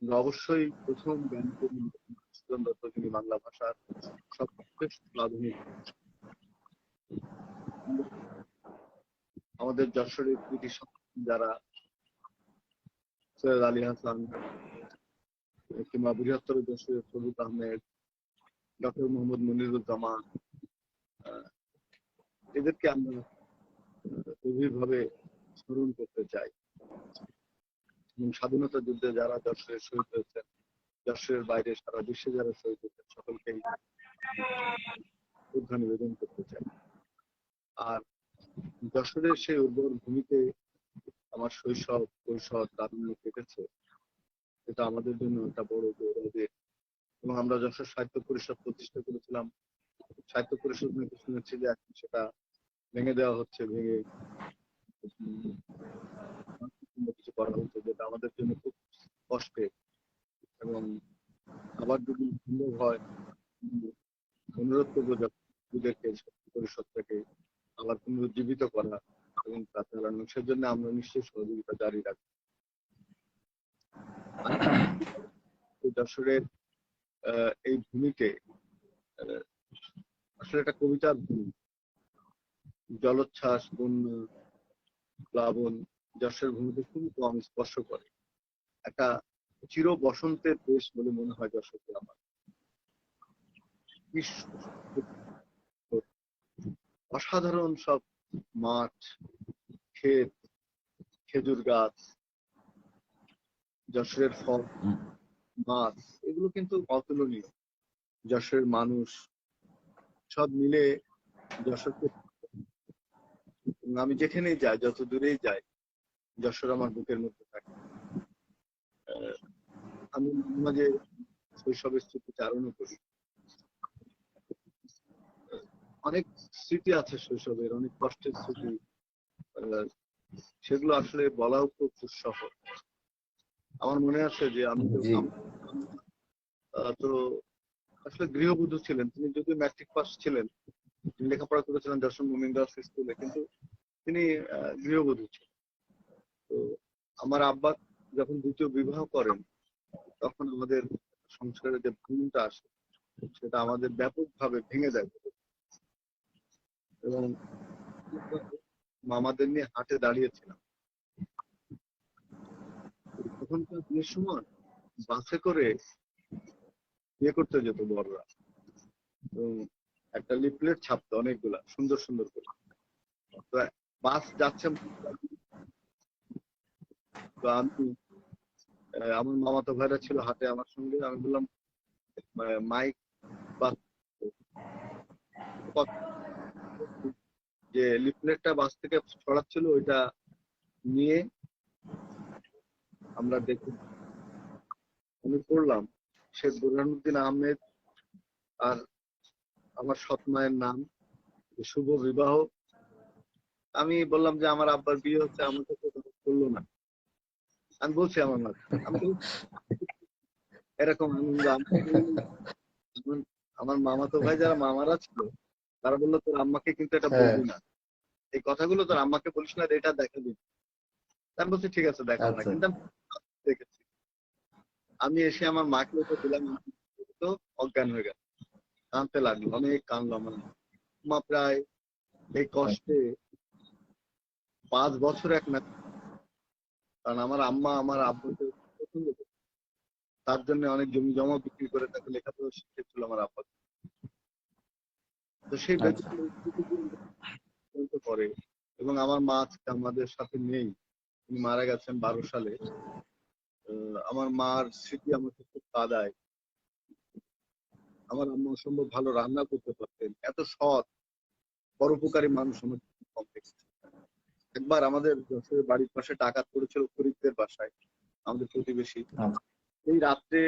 আমরা অবশ্যই প্রথম জ্ঞান করি সুজন দত্ত, যিনি বাংলা ভাষার সবচেয়ে আধুনিক। আমাদের যশোরের কৃতি যারা সৈয়দ আলী হাসান কিংবা বৃহত্তর যশোরের সবুজ আহমেদ, ডক্টর মোহাম্মদ মনিরুজ্জামান, এদেরকে আমরা গভীরভাবে স্মরণ করতে চাই। এবং স্বাধীনতা যুদ্ধে যারা যশোরে শহীদ হয়েছেন, যশোরের বাইরে সারা বিশ্বে যারা শহীদ হয়েছেন, সকলকেই শ্রদ্ধা নিবেদন করতে চাই। আর যশোরের সেই উর্বর ভূমিতে আমার শৈশব কৈশোর তারুণ্য কেটেছে, এটা আমাদের জন্য একটা বড় গৌরবের। এবং আমরা যশোর সাহিত্য পরিষদ প্রতিষ্ঠা করেছিলাম। সাহিত্য পরিষদ নাকি শুনেছি যে এখন সেটা ভেঙে দেওয়া হচ্ছে, ভেঙে কিছু করা হচ্ছে, যেটা আমাদের জন্য খুব কষ্টের। এবং আবার যদি সম্ভব হয়, অনুরোধ করবো যাদেরকে সাহিত্য পরিষদ থেকে আবার পুনরুজ্জীবিত করা এবং তা চালানো, সেজন্য আমরা নিশ্চয়ই সহযোগিতা জারি রাখবো। যশোরের এই ভূমিতে আসলে একটা কবিতার ভূমি, জলোচ্ছ্বাস, বন্যা, প্লাবন যশোরের ভূমিতে খুবই কম স্পর্শ করে। একটা চির বসন্তের দেশ বলে মনে হয় যশোরকে আমার। অসাধারণ সব মাঠ, ক্ষেত, খেজুর গাছ, যশোরের ফল, মাছ, এগুলো কিন্তু অতুলনীয়। যশোরের মানুষ, সব মিলে যশোরকে, আমি যেখানেই যাই, যত দূরেই যাই, যশোর আমার বুকের মধ্যে থাকে। আমি মাঝে শৈশবের স্মৃতি চারণও করি। অনেক স্মৃতি আছে শৈশবের, অনেক কষ্টের স্মৃতি, সেগুলো আসলে বলাও খুব দুঃসহ। আমার মনে আছে যে আমি তো আসলে গৃহবধূ ছিলেন তিনি, যদিও ম্যাট্রিক পাস ছিলেন, তিনি লেখাপড়া করেছিলেন যশোর মোমিন গার্লস স্কুলে, কিন্তু তিনি গৃহবধূ ছিলেন। তো আমার আব্বা যখন দ্বিতীয় বিবাহ করেন, তখন আমাদের সংসারের যে ভূমিটা আসে, সেটা আমাদের ব্যাপকভাবে ভেঙে দেয়। এবং মামাদের নিয়ে হাটে দাঁড়িয়েছিলাম। তখনকার বিয়ের সময় বাসে করে বিয়ে করতে যেত বড়রা, তো একটা লিফলেট ছাপতো অনেকগুলা সুন্দর সুন্দর করে। তো বাস যাচ্ছে, তো আমি আমার মামাতো ভাইরা ছিল হাতে আমার সঙ্গে, আমি বললাম মাইক বাস, যে লিফলেটটা বাস থেকে ছড়াচ্ছিল ওইটা নিয়ে আমরা দেখি, আমি পড়লাম শেখ বুরহানুদ্দিন আহমেদ আর আমার সৎ মায়ের নাম, শুভ বিবাহ। আমি বললাম যে আমার আব্বার বিয়ে হচ্ছে, আমাকে তো করলো না। আমি বলছি আমার মা, আমি এরকম আনন্দ আমার মামাতো ভাই যারা মামারা ছিল, তারা বললো তোর আম্মাকে কিন্তু এটা বলবি না, এই কথাগুলো তোর আম্মাকে বলিস না, এটা দেখাবি। আমি বলছি ঠিক আছে দেখাবো না, কিন্তু দেখেছি। আমি এসে আমার মাকে ওটা দিলাম, তো অজ্ঞান হয়ে গেল, কাঁদতে লাগলো, অনেক কাঁদলো আমার মা। প্রায় এই কষ্টে 5 বছর এক না, কারণ আমার আম্মা আমার আব্বুকে পছন্দ করত, তার জন্য অনেক জমি জমা বিক্রি করে তাকে লেখাপড়া শিখেছিল আমার আব্বা। তো সেই বেদনা করে। এবং আমার মা আজকে আমাদের সাথে নেই, তিনি মারা গেছেন 12 সালে। আমার মার স্মৃতি আমাকে খুব কাঁদায়। আমার আম্মা অসম্ভব ভালো রান্না করতে পারতেন, এত সৎ পরোপকারী মানুষ আমার কমপ্লেক্স। একবার আমাদের যশোরের বাড়ির পাশে ডাকাত পড়েছিল ফরিদদের বাসায়, আমাদের প্রতিবেশী। আচ্ছা। এই রাত্রে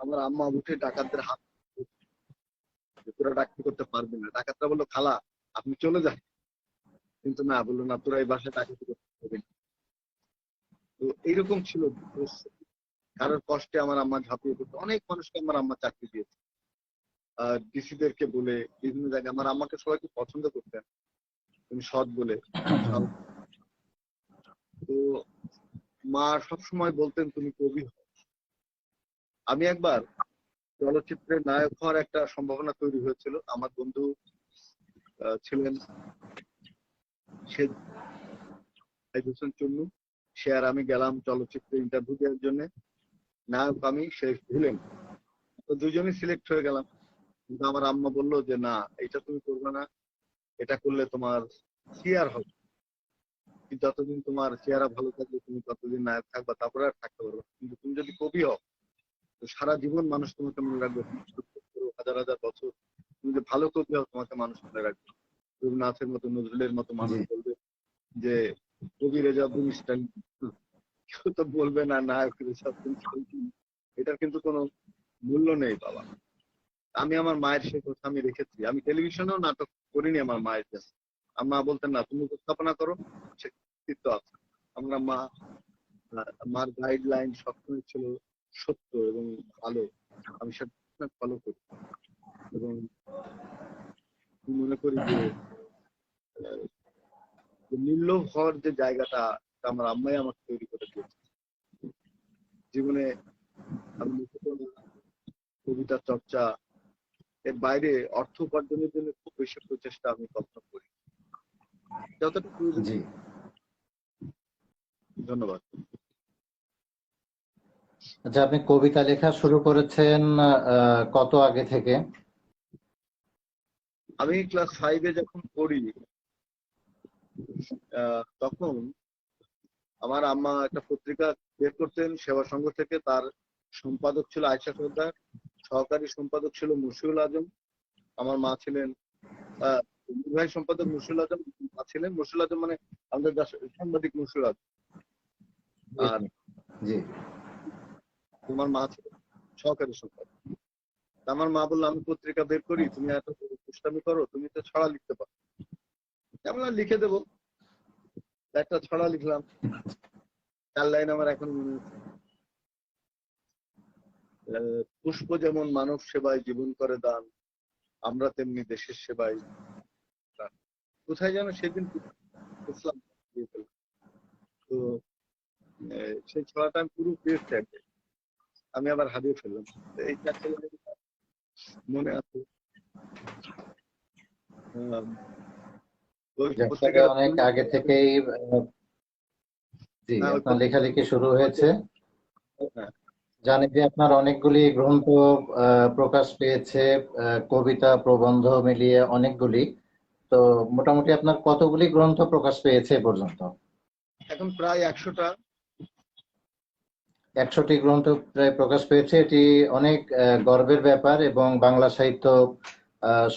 আমার আম্মা উঠে ডাকাতদের হাত ধরে, তোরা ডাকাতি করতে পারবি না। ডাকাতরা বললো, খালা আপনি চলে যান, কিন্তু না, বললো না, তোরা এই বাসায় ডাকাতি করতে পারবি না। তো এইরকম ছিল পরিস্থিতি। কারোর কষ্টে আমার আম্মা ঝাঁপিয়ে পড়তো। অনেক মানুষকে আমার আম্মা চাকরি দিয়েছে, ডিসিদেরকে বলে বিভিন্ন জায়গায়। আমার আম্মাকে সবাই খুব পছন্দ করতেন, তুমি সৎ বলে। তো মা সবসময় বলতেন তুমি কবি হও। আমি একবার চলচ্চিত্রের নায়ক হওয়ার একটা সম্ভাবনা তৈরি হয়েছিল। আমার বন্ধু ছিলেন হোসেন চন্নু, সে আর আমি গেলাম চলচ্চিত্রে ইন্টারভিউ দেওয়ার জন্য। নায়ক আমি, সে ভিলেন। তো দুজনই সিলেক্ট হয়ে গেলাম। কিন্তু আমার আম্মা বললো যে না, এটা তুমি করবে না, এটা করলে তোমার চেয়ার হবে, যতদিন তোমার চেহারা ভালো থাকবে তুমি ততদিন নায়ক থাকবা, তারপরে আর থাকতে পারবে। কিন্তু তুমি যদি কবি হও, তো সারা জীবন মানুষ তোমাকে মনে রাখবে, হাজার হাজার বছর। তুমি যে ভালো কবি হও, তোমাকে মানুষ মনে রাখবে। রবীন্দ্রনাথের মতো, নজরুলের মতো মানুষ জি। বলবে যে কবি রেজাউদ্দিন স্টাইল। কেউ তো বলবে না নায়ক রেজাউদ্দিন স্টাইল। এটার কিন্তু কোনো মূল্য নেই বাবা। আমি আমার মায়ের সেই কথা আমি রেখেছি। আমি টেলিভিশনেও নাটক করিনি আমার মায়ের কাছে। আমার মা বলতেন না, তুমি উপস্থাপনা করো, সে কৃতিত্ব আছে। আমরা মার গাইডলাইন সবসময় ছিল সত্য এবং ভালো। আমি সেটা ফলো করি এবং মনে করি যে নির্লোভ হওয়ার যে জায়গাটা, আমার আম্মাই আমাকে তৈরি করে দিয়েছে। জীবনে আমি কবিতা চর্চা এর বাইরে অর্থ উপার্জনের জন্য খুব বেশি প্রচেষ্টা আমি কখনো করি, যতটা প্রয়োজন। জি। ধন্যবাদ। আচ্ছা, আপনি কবিতা লেখা শুরু করেছেন কত আগে থেকে? আমি ক্লাস 5-এ যখন পড়ি, তখন আমার আম্মা একটা পত্রিকা বের করতেন সেবা সংঘ থেকে। তার সম্পাদক ছিল আয়েশা সর্দার, সহকারী সম্পাদক ছিল মুশিউল আজম, আমার মা ছিলেন নির্বাহী সম্পাদক মুশিউল আজম, মা ছিলেন মুশিউল আজম মানে আমাদের সাংবাদিক মুশিউল আজম। আর জি। তোমার মা ছিলেন সহকারী সম্পাদক। আমার মা বললো, আমি পত্রিকা বের করি, তুমি এত দুষ্টামি করো, তুমি তো ছড়া লিখতে পারো। আমরা লিখে দেবো। একটা ছড়া লিখলাম, 4 লাইন আমার এখন মনে আছে। পুষ্প যেমন মানব সেবায় জীবন করে দান, আমরা তেমনি দেশের সেবায়। কোথায় যেন সেদিন ইসলাম দিয়ে ফেললাম। তো সেই ছড়াটা আমি পুরো পেয়েছি একদিন, আমি আবার হারিয়ে ফেললাম। এই 4 লাইন মনে আছে। ওই পত্রিকাটা অনেক আগে থেকেই জি, আপনার লেখালেখি শুরু হয়েছে। হ্যাঁ, জানি যে আপনার অনেকগুলি গ্রন্থ প্রকাশ পেয়েছে, কবিতা প্রবন্ধ মিলিয়ে অনেকগুলি। তো মোটামুটি আপনার কতগুলি গ্রন্থ প্রকাশ পেয়েছে এ পর্যন্ত? এখন প্রায় 100টা। 100টি গ্রন্থ প্রায় প্রকাশ পেয়েছে। এটি অনেক গর্বের ব্যাপার এবং বাংলা সাহিত্য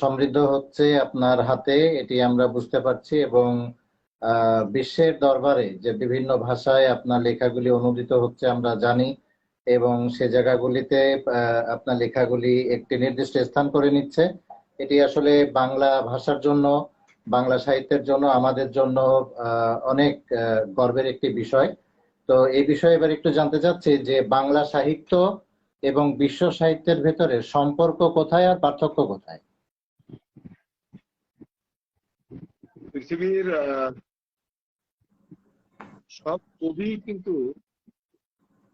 সমৃদ্ধ হচ্ছে আপনার হাতে, এটি আমরা বুঝতে পারছি। এবং বিশ্বের দরবারে যে বিভিন্ন ভাষায় আপনার লেখাগুলি অনূদিত হচ্ছে আমরা জানি, এবং সে জায়গাগুলিতে আপনার লেখাগুলি একটি নির্দিষ্ট স্থান করে নিচ্ছে। এটি আসলে বাংলা ভাষার জন্য, বাংলা সাহিত্যের জন্য, আমাদের জন্য অনেক গর্বের একটি বিষয়। তো এই বিষয়ে এবার একটু জানতে চাচ্ছি যে বাংলা সাহিত্য এবং বিশ্ব সাহিত্যের ভেতরে সম্পর্ক কোথায় আর পার্থক্য কোথায়? পৃথিবীর সব কবি কিন্তু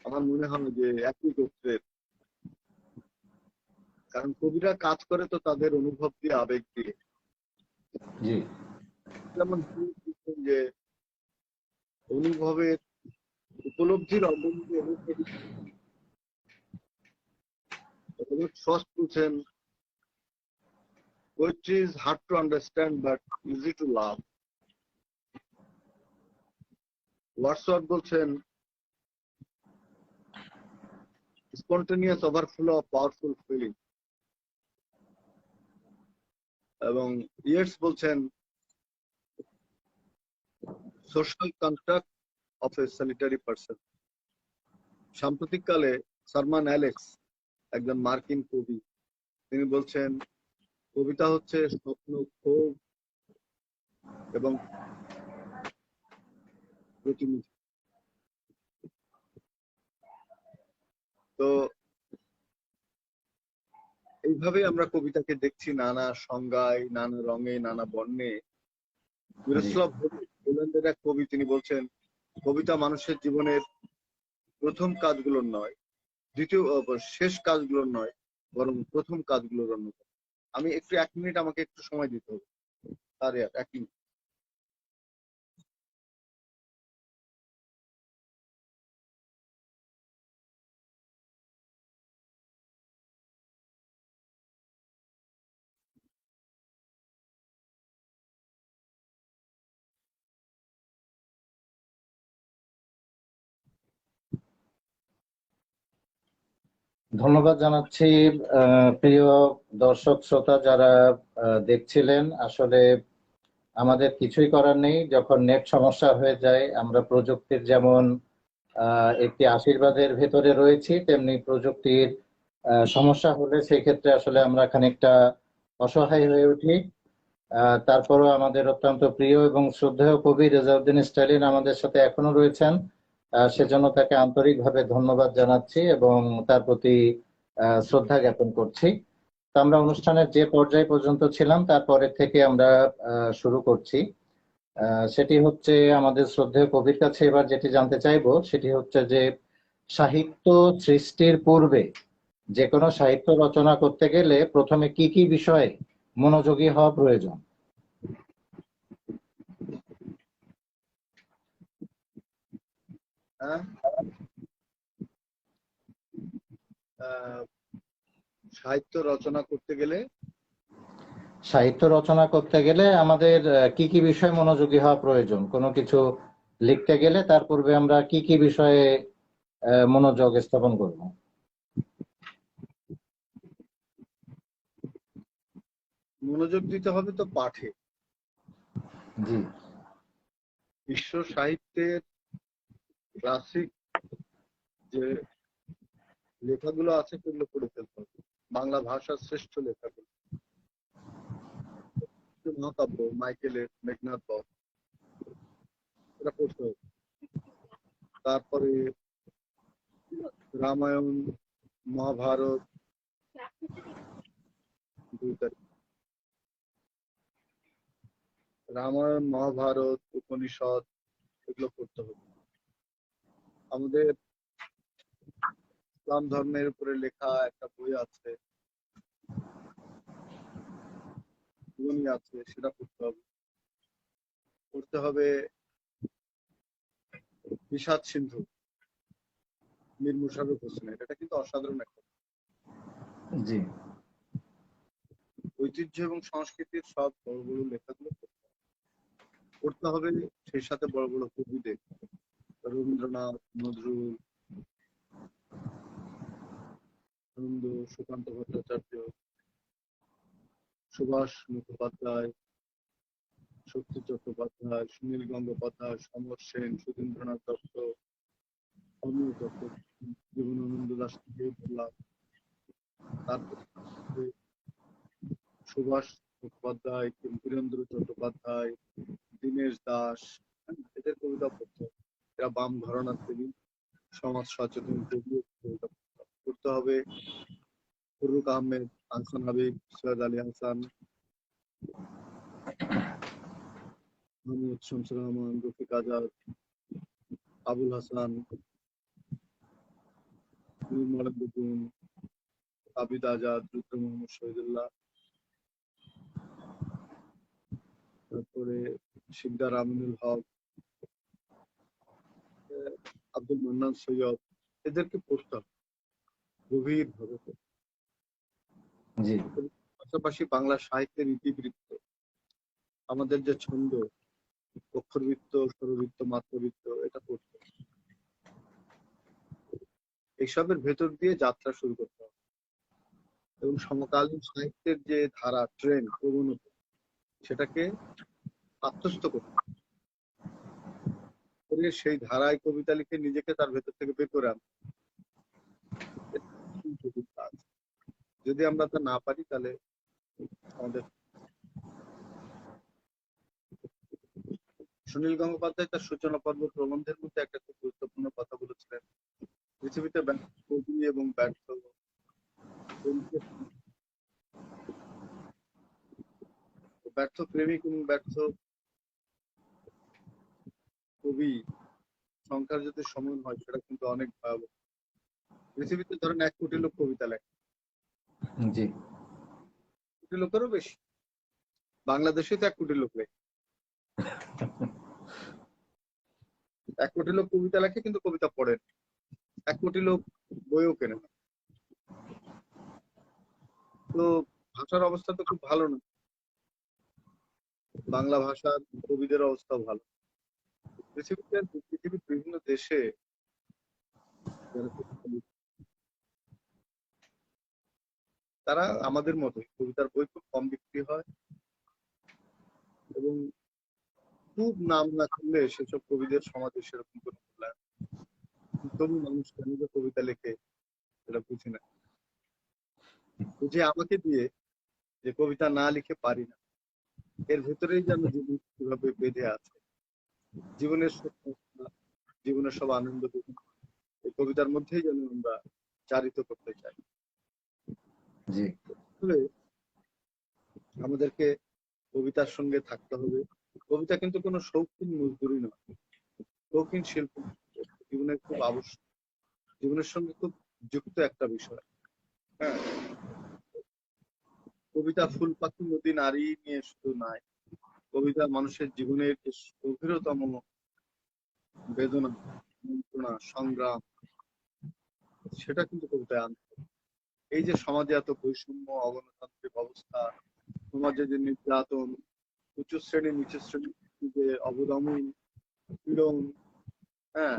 আমার মনে হয় যে একই গোত্রের। কারণ কবিরা কাজ করে তো তাদের অনুভব দিয়ে, আবেগ দিয়ে। জি। যেমন যে অনুভবের উপলব্ধির অবনতি ফার্স্ট বলছেন, poetry is hard to understand but easy to love. Wordsworth বলছেন, spontaneous overflow of powerful feeling. এবং ইয়েটস বলছেন, social contract of A solitary person. সাম্প্রতিককালে সালমান অ্যালেক্স, একজন মার্কিন কবি, তিনি বলছেন কবিতা হচ্ছে স্বপ্ন, ক্ষোভ এবং প্রতিনিধি। তো এইভাবে আমরা কবিতাকে দেখছি নানা সংজ্ঞায়, নানা রঙে, নানা বর্ণে। মিরোস্লাভ পোল্যান্ডের এক কবি, তিনি বলছেন কবিতা মানুষের জীবনের প্রথম কাজগুলোর নয়, শেষ কাজগুলোর নয়, বরং প্রথম কাজগুলোর অন্যতম। আমি একটু 1 মিনিট, আমাকে একটু সময় দিতে হবে। আরে 1 মিনিট। ধন্যবাদ জানাচ্ছি প্রিয় দর্শক শ্রোতা যারা দেখছিলেন। আসলে আমাদের কিছুই করার নেই, যখন নেট সমস্যা হয়ে যায়। আমরা প্রযুক্তির যেমন একটি আশীর্বাদের ভেতরে রয়েছি, তেমনি প্রযুক্তির সমস্যা হলে সেই ক্ষেত্রে আসলে আমরা খানিকটা অসহায় হয়ে উঠি। তারপরও আমাদের অত্যন্ত প্রিয় এবং শ্রদ্ধেয় কবি রেজাউদ্দিন স্টালিন আমাদের সাথে এখনো রয়েছেন। সেজন্য তাকে আন্তরিকভাবে ধন্যবাদ জানাচ্ছি এবং তার প্রতি শ্রদ্ধা জ্ঞাপন করছি। তো আমরা অনুষ্ঠানের যে পর্যায় পর্যন্ত ছিলাম তারপরে থেকে আমরা শুরু করছি। সেটি হচ্ছে আমাদের শ্রদ্ধেয় কবির কাছে এবার যেটি জানতে চাইবো সেটি হচ্ছে যে সাহিত্য সৃষ্টির পূর্বে যে কোনো সাহিত্য রচনা করতে গেলে প্রথমে কি কি বিষয়ে মনোযোগী হওয়া প্রয়োজন? হ্যাঁ, সাহিত্য রচনা করতে গেলে আমাদের কি কি বিষয়ে মনোযোগী হওয়া প্রয়োজন? কোনো কিছু লিখতে গেলে তার পূর্বে আমরা কি কি বিষয়ে মনোযোগ স্থাপন করব? মনোযোগ দিতে হবে তো পাঠে। জি, বিশ্ব সাহিত্যের ক্লাসিক যে লেখাগুলো আছে সেগুলো পড়ে ফেলতে হবে। বাংলা ভাষার শ্রেষ্ঠ লেখাগুলো, মহাকাব্য, মাইকেলের, মেঘনাদ বধ, এটা পড়তে হবে। তারপরে রামায়ণ, মহাভারত, রামায়ণ, মহাভারত, উপনিষদ, এগুলো পড়তে হবে। আমাদের ইসলাম ধর্মের উপরে লেখা একটা বই আছে, জীবনী আছে, সেটা পড়তে হবে। পড়তে হবে বিষাদ সিন্ধু, মীর মুশাররফ হোসেনের। এটা কিন্তু অসাধারণ একটা। জি, ঐতিহ্য এবং সংস্কৃতির সব বড় বড় লেখাগুলো পড়তে হবে। সেই সাথে বড় বড় কবিদের, রবীন্দ্রনাথ, নজরুল, আনন্দ, সুকান্ত ভট্টাচার্য, সুভাষ মুখোপাধ্যায়, শক্তি চট্টোপাধ্যায়, সুনীল গঙ্গোপাধ্যায়, সমর সেন, সুধীন্দ্রনাথ দত্ত, অমিয় দত্ত, জীবনানন্দ দাশ থেকে বললাম। তারপর সুভাষ মুখোপাধ্যায়, বীরেন্দ্র চট্টোপাধ্যায়, দীনেশ দাস, এদের কবিতা পড়তে হবে। এরা বাম ঘরানার কবি, সমাজ সচেতন কবি। কবিতা পড়তে হবে ফরুক আহমেদ, আহসান হাবিব, সৈয়দ আলী হাসান, মোহাম্মদ শামসুর রহমান, রফিক আজাদ, আবুল হাসান, নির্মল বেগম, আবিদ আজাদ, রুদ্র মোহাম্মদ শহীদুল্লাহ, তারপরে শিকদার আমিনুল হক, আব্দুল মান্নান সৈয়দ। এদেরকে পড়তে হবে গভীর ভাবে। জি, পাশাপাশি বাংলা সাহিত্যের ইতিবৃত্ত, আমাদের যে ছন্দ, অক্ষরবৃত্ত, স্বরবৃত্ত, মাত্রবৃত্ত, এটা পড়তে হবে। এইসবের ভেতর দিয়ে যাত্রা শুরু করতে হবে এবং সমকালীন সাহিত্যের যে ধারা, ট্রেন্ড, প্রবণতা, সেটাকে আত্মস্থ করতে হবে। করে সেই ধারায় কবিতা লিখে নিজেকে তার ভেতর থেকে বের করে আনতে কাজ। যদি আমরা তা না পারি তাহলে আমাদের সুনীল গঙ্গোপাধ্যায় তার সূচনা পর্ব প্রবন্ধের মধ্যে একটা খুব গুরুত্বপূর্ণ কথা বলেছিলেন, পৃথিবীতে ব্যর্থ কবি এবং ব্যর্থ প্রেমিক এবং ব্যর্থ কবি সংখ্যার যদি সমান হয় সেটা কিন্তু অনেক ভয়াবহ। পৃথিবীতে ধরেন 1 কোটি লোক কবিতা লেখে, জি 1 কোটি লোকেরও বেশি। বাংলাদেশে তো 1 কোটি লোক লেখে, 1 কোটি লোক কবিতা লেখে কিন্তু কবিতা পড়ে না। 1 কোটি লোক বইও কেনে না। তো ভাষার অবস্থা তো খুব ভালো না, বাংলা ভাষার কবিদের অবস্থাও ভালো। পৃথিবীর বিভিন্ন দেশে যারা কবিতা লিখে, তারা আমাদের মতোই, কবিতার বই খুব কম বিক্রি হয় এবং খুব নাম না করলে সেসব কবিদের সমাজে সেরকম কোনো মূল্যায়ন। তবু মানুষ কেন যে কবিতা লেখে সেটা বুঝি না। বুঝে আমাকে দিয়ে যে কবিতা না লিখে পারি না, এর ভেতরেই যেন জীবন কিভাবে বেঁধে আছে, জীবনের সব কষ্ট, জীবনের সব আনন্দ এই কবিতার মধ্যেই যেন আমরা চারিত করতে চাই। জি আসলে আমাদেরকে কবিতার সঙ্গে থাকতে হবে। কবিতা কিন্তু কোনো শৌখিন মজদুরি নয়, শৌখিন শিল্প জীবনের খুব আবশ্যক, জীবনের সঙ্গে খুব যুক্ত একটা বিষয়। হ্যাঁ, কবিতা ফুল পাখি নদী নারী নিয়ে শুধু নয়, কবিতা মানুষের জীবনের যে গভীরতম বেদনা, যন্ত্রণা, সংগ্রাম, সেটা কিন্তু কবিতায় আনতে হবে। এই যে সমাজে এত বৈষম্য, অগণতান্ত্রিক অবস্থা, সমাজে যে নির্যাতন, উচ্চ শ্রেণী নিচু শ্রেণীর যে অবদমন, পীড়ন, হ্যাঁ,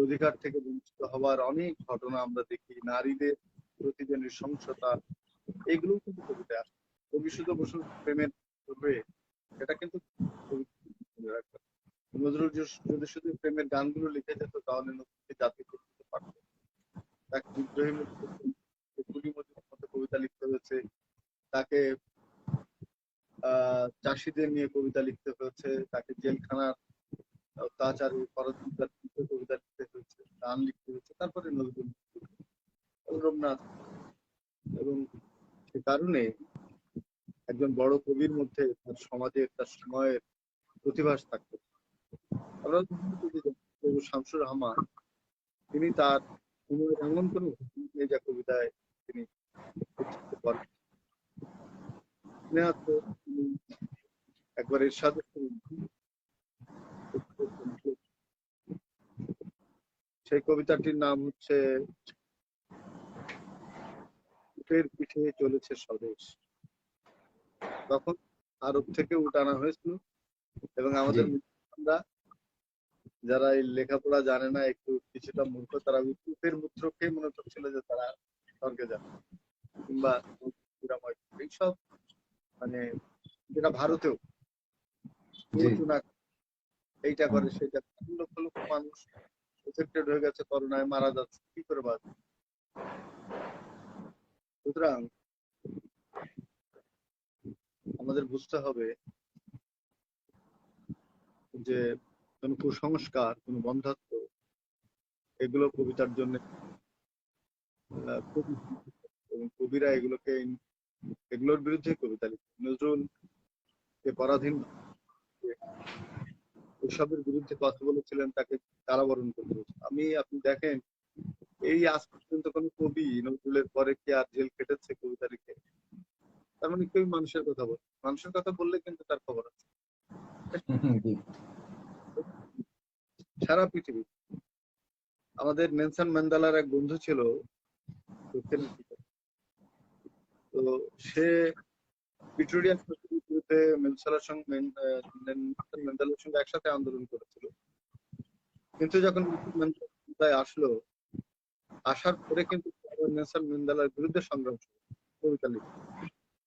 অধিকার থেকে বঞ্চিত হওয়ার অনেক ঘটনা আমরা দেখি, নারীদের প্রতি যে নৃশংসতা, এগুলো কিন্তু কবিতায় আসে। কবি শুধু বসে প্রেমের করবে এটা কিন্তু নজরুল যদি শুধু প্রেমের গানগুলো লিখে যেত তাহলে নতুন জাতি করতে পারত। তাকে বিদ্রোহী মতো কবিতা লিখতে হয়েছে, তাকে চাষিদের নিয়ে কবিতা লিখতে হয়েছে, তাকে জেলখানার অত্যাচারে পরদিনকার কবিতা লিখতে হয়েছে, গান লিখতে হয়েছে, তারপরে নজরুল রবীন্দ্রনাথ। এবং সে কারণে একজন বড় কবির মধ্যে তার সমাজের, তার সময়ের প্রতিভাস থাকতো। আমরা যদি কবি শামসুর রহমান, তিনি তার সময়ের এমন কোন ঘটনা নেই যা কবিতায় তিনি উচ্চারিত করেন। তিনি একবার এরশাদ সেই কবিতাটির নাম হচ্ছে উটের পিঠে চলেছে স্বদেশ। তখন আরব থেকে উট আনা হয়েছিল এবং আমাদের মুসলমানরা যারা এই লেখাপড়া জানে না, একটু কিছুটা মূর্খ, তারা উটের মূত্র খেয়ে মনে করছিল যে তারা স্বর্গে যাবে, কিংবা এইসব, মানে যেটা ভারতেও প্ররোচনা, এইটা করে সেটা, লক্ষ লক্ষ মানুষ এফেক্টেড হয়ে গেছে, করোনায় মারা যাচ্ছে, কি করে বাঁচবে? সুতরাং আমাদের বুঝতে হবে যে কোন কুসংস্কার, কোন বন্ধাত্ব, এগুলো কবিতার জন্য খুব, এবং কবিরা এগুলোর বিরুদ্ধে কবিতা লিখে। নজরুল কে পরাধীন এসবের বিরুদ্ধে কথা বলেছিলেন, তাকে কারাবরণ করতে হয়েছে। আপনি দেখেন, এই আজ পর্যন্ত কোন কবি নজরুলের পরে কি আর জেল কেটেছে কবিতা লিখে? তার মানে কেউ মানুষের কথা বলে, মানুষের কথা বললে কিন্তু তার খবর আছে সারা পৃথিবী। আমাদের নেলসন ম্যান্ডেলার এক বন্ধু ছিল দক্ষিণ আফ্রিকায়। তো সে প্রিটোরিয়ার বিরুদ্ধে ম্যান্ডেলার সঙ্গে একসাথে আন্দোলন করেছিল। কিন্তু যখন ম্যান্ডেলা আসলো, আসার পরে কিন্তু নেলসন ম্যান্ডেলার বিরুদ্ধে সংগ্রাম শুরু, কবিতা লিখে।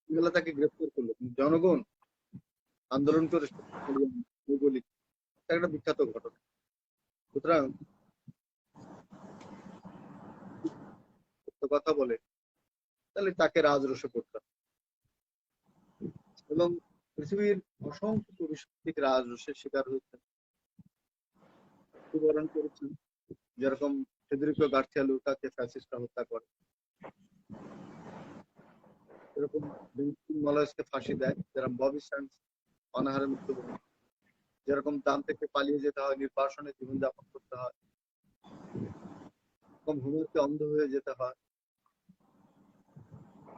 ম্যান্ডেলা তাকে গ্রেফতার করলো, জনগণ আন্দোলন করে ভৌগোলিক একটা বিখ্যাত ঘটনা। সুতরাং সত্য কথা বলে তাহলে তাকে রাজরোষে পড়তে হবে। এবং পৃথিবীর অসংখ্য কবি সাহিত্যিক রাজরোষের শিকার হয়েছেন, মৃত্যুবরণ করেছেন। যেরকম ফেদেরিকো গার্সিয়া লুরকাকে ফ্যাসিস্টরা হত্যা করে, এরকম মলয়েসকে ফাঁসি দেয়, যেরকম ববি স্যান্ডস অনাহারে মৃত্যুবরণ, যেরকম দান্তেকে পালিয়ে যেতে হয়, নির্বাসনে জীবনযাপন করতে হয়, এরকম হোমেরকে অন্ধ হয়ে যেতে হয়,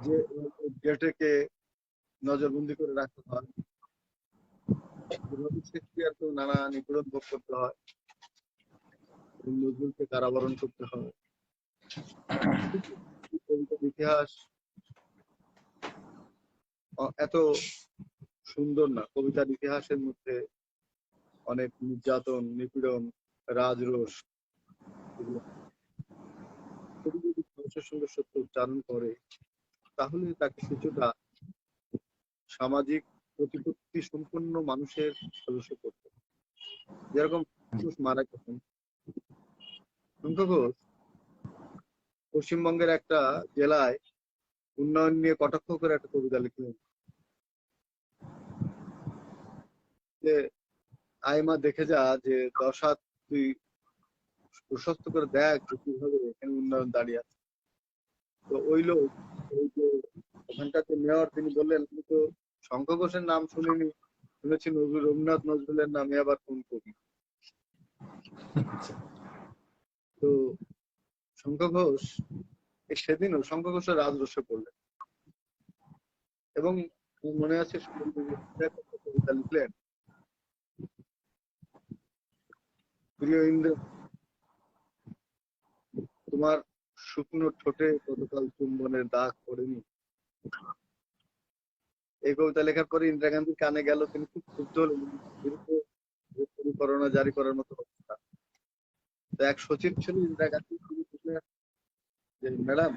যে গেটেকে নজরবন্দি করে রাখতে হয়, শেক্সপিয়ারকেও নানা নিপীড়ন ভোগ করতে হয়, নজরুলকে কারাবরণ করতে হয়। কবিতার ইতিহাস এত সুন্দর না, কবিতার ইতিহাসের মধ্যে অনেক নির্যাতন, নিপীড়ন, রাজরোষ, এগুলো কবি যদি মানুষের সঙ্গে সত্য উচ্চারণ করে তাহলে তাকে কিছুটা সামাজিক প্রতিপত্তি সম্পন্ন মানুষের সদস্য করতে। যেরকম ঘোষ মারা গেছেন, শঙ্খ ঘোষ পশ্চিমবঙ্গের একটা জেলায় উন্নয়ন নিয়ে কটাক্ষ করে একটা কবিতা লিখলেন যে আইমা দেখে যা যে 10 হাত তুই প্রশস্ত করে দেখ যে কিভাবে এখানে উন্নয়ন দাঁড়িয়ে আছে। তো ওই লোক, ওই যে ওখানকার যে মেয়র, তিনি বললেন আমি তো শঙ্খ ঘোষের নাম শুনিনি, শুনেছি রবীন্দ্রনাথ নজরুলের নামে আবার কোন কবি। তো শঙ্খ ঘোষ সেদিনও শঙ্খ ঘোষের রাজরোষে পড়লেন এবং মনে আছে কবিতা লিখলেন, প্রিয় ইন্দ্র তোমার শুকনো ঠোঁটে গতকাল চুম্বনের দাগ পড়েনি। এই কবিতা লেখার পরে ইন্দিরা গান্ধীর কানে গেল, তিনি খুব ক্ষুব্ধ হলেন, বিরুদ্ধে পরিকল্পনা জারি করার মতো অবস্থা। তো এক সচিব ছিল ইন্দিরা গান্ধী, তিনি বুঝলেন যে ম্যাডাম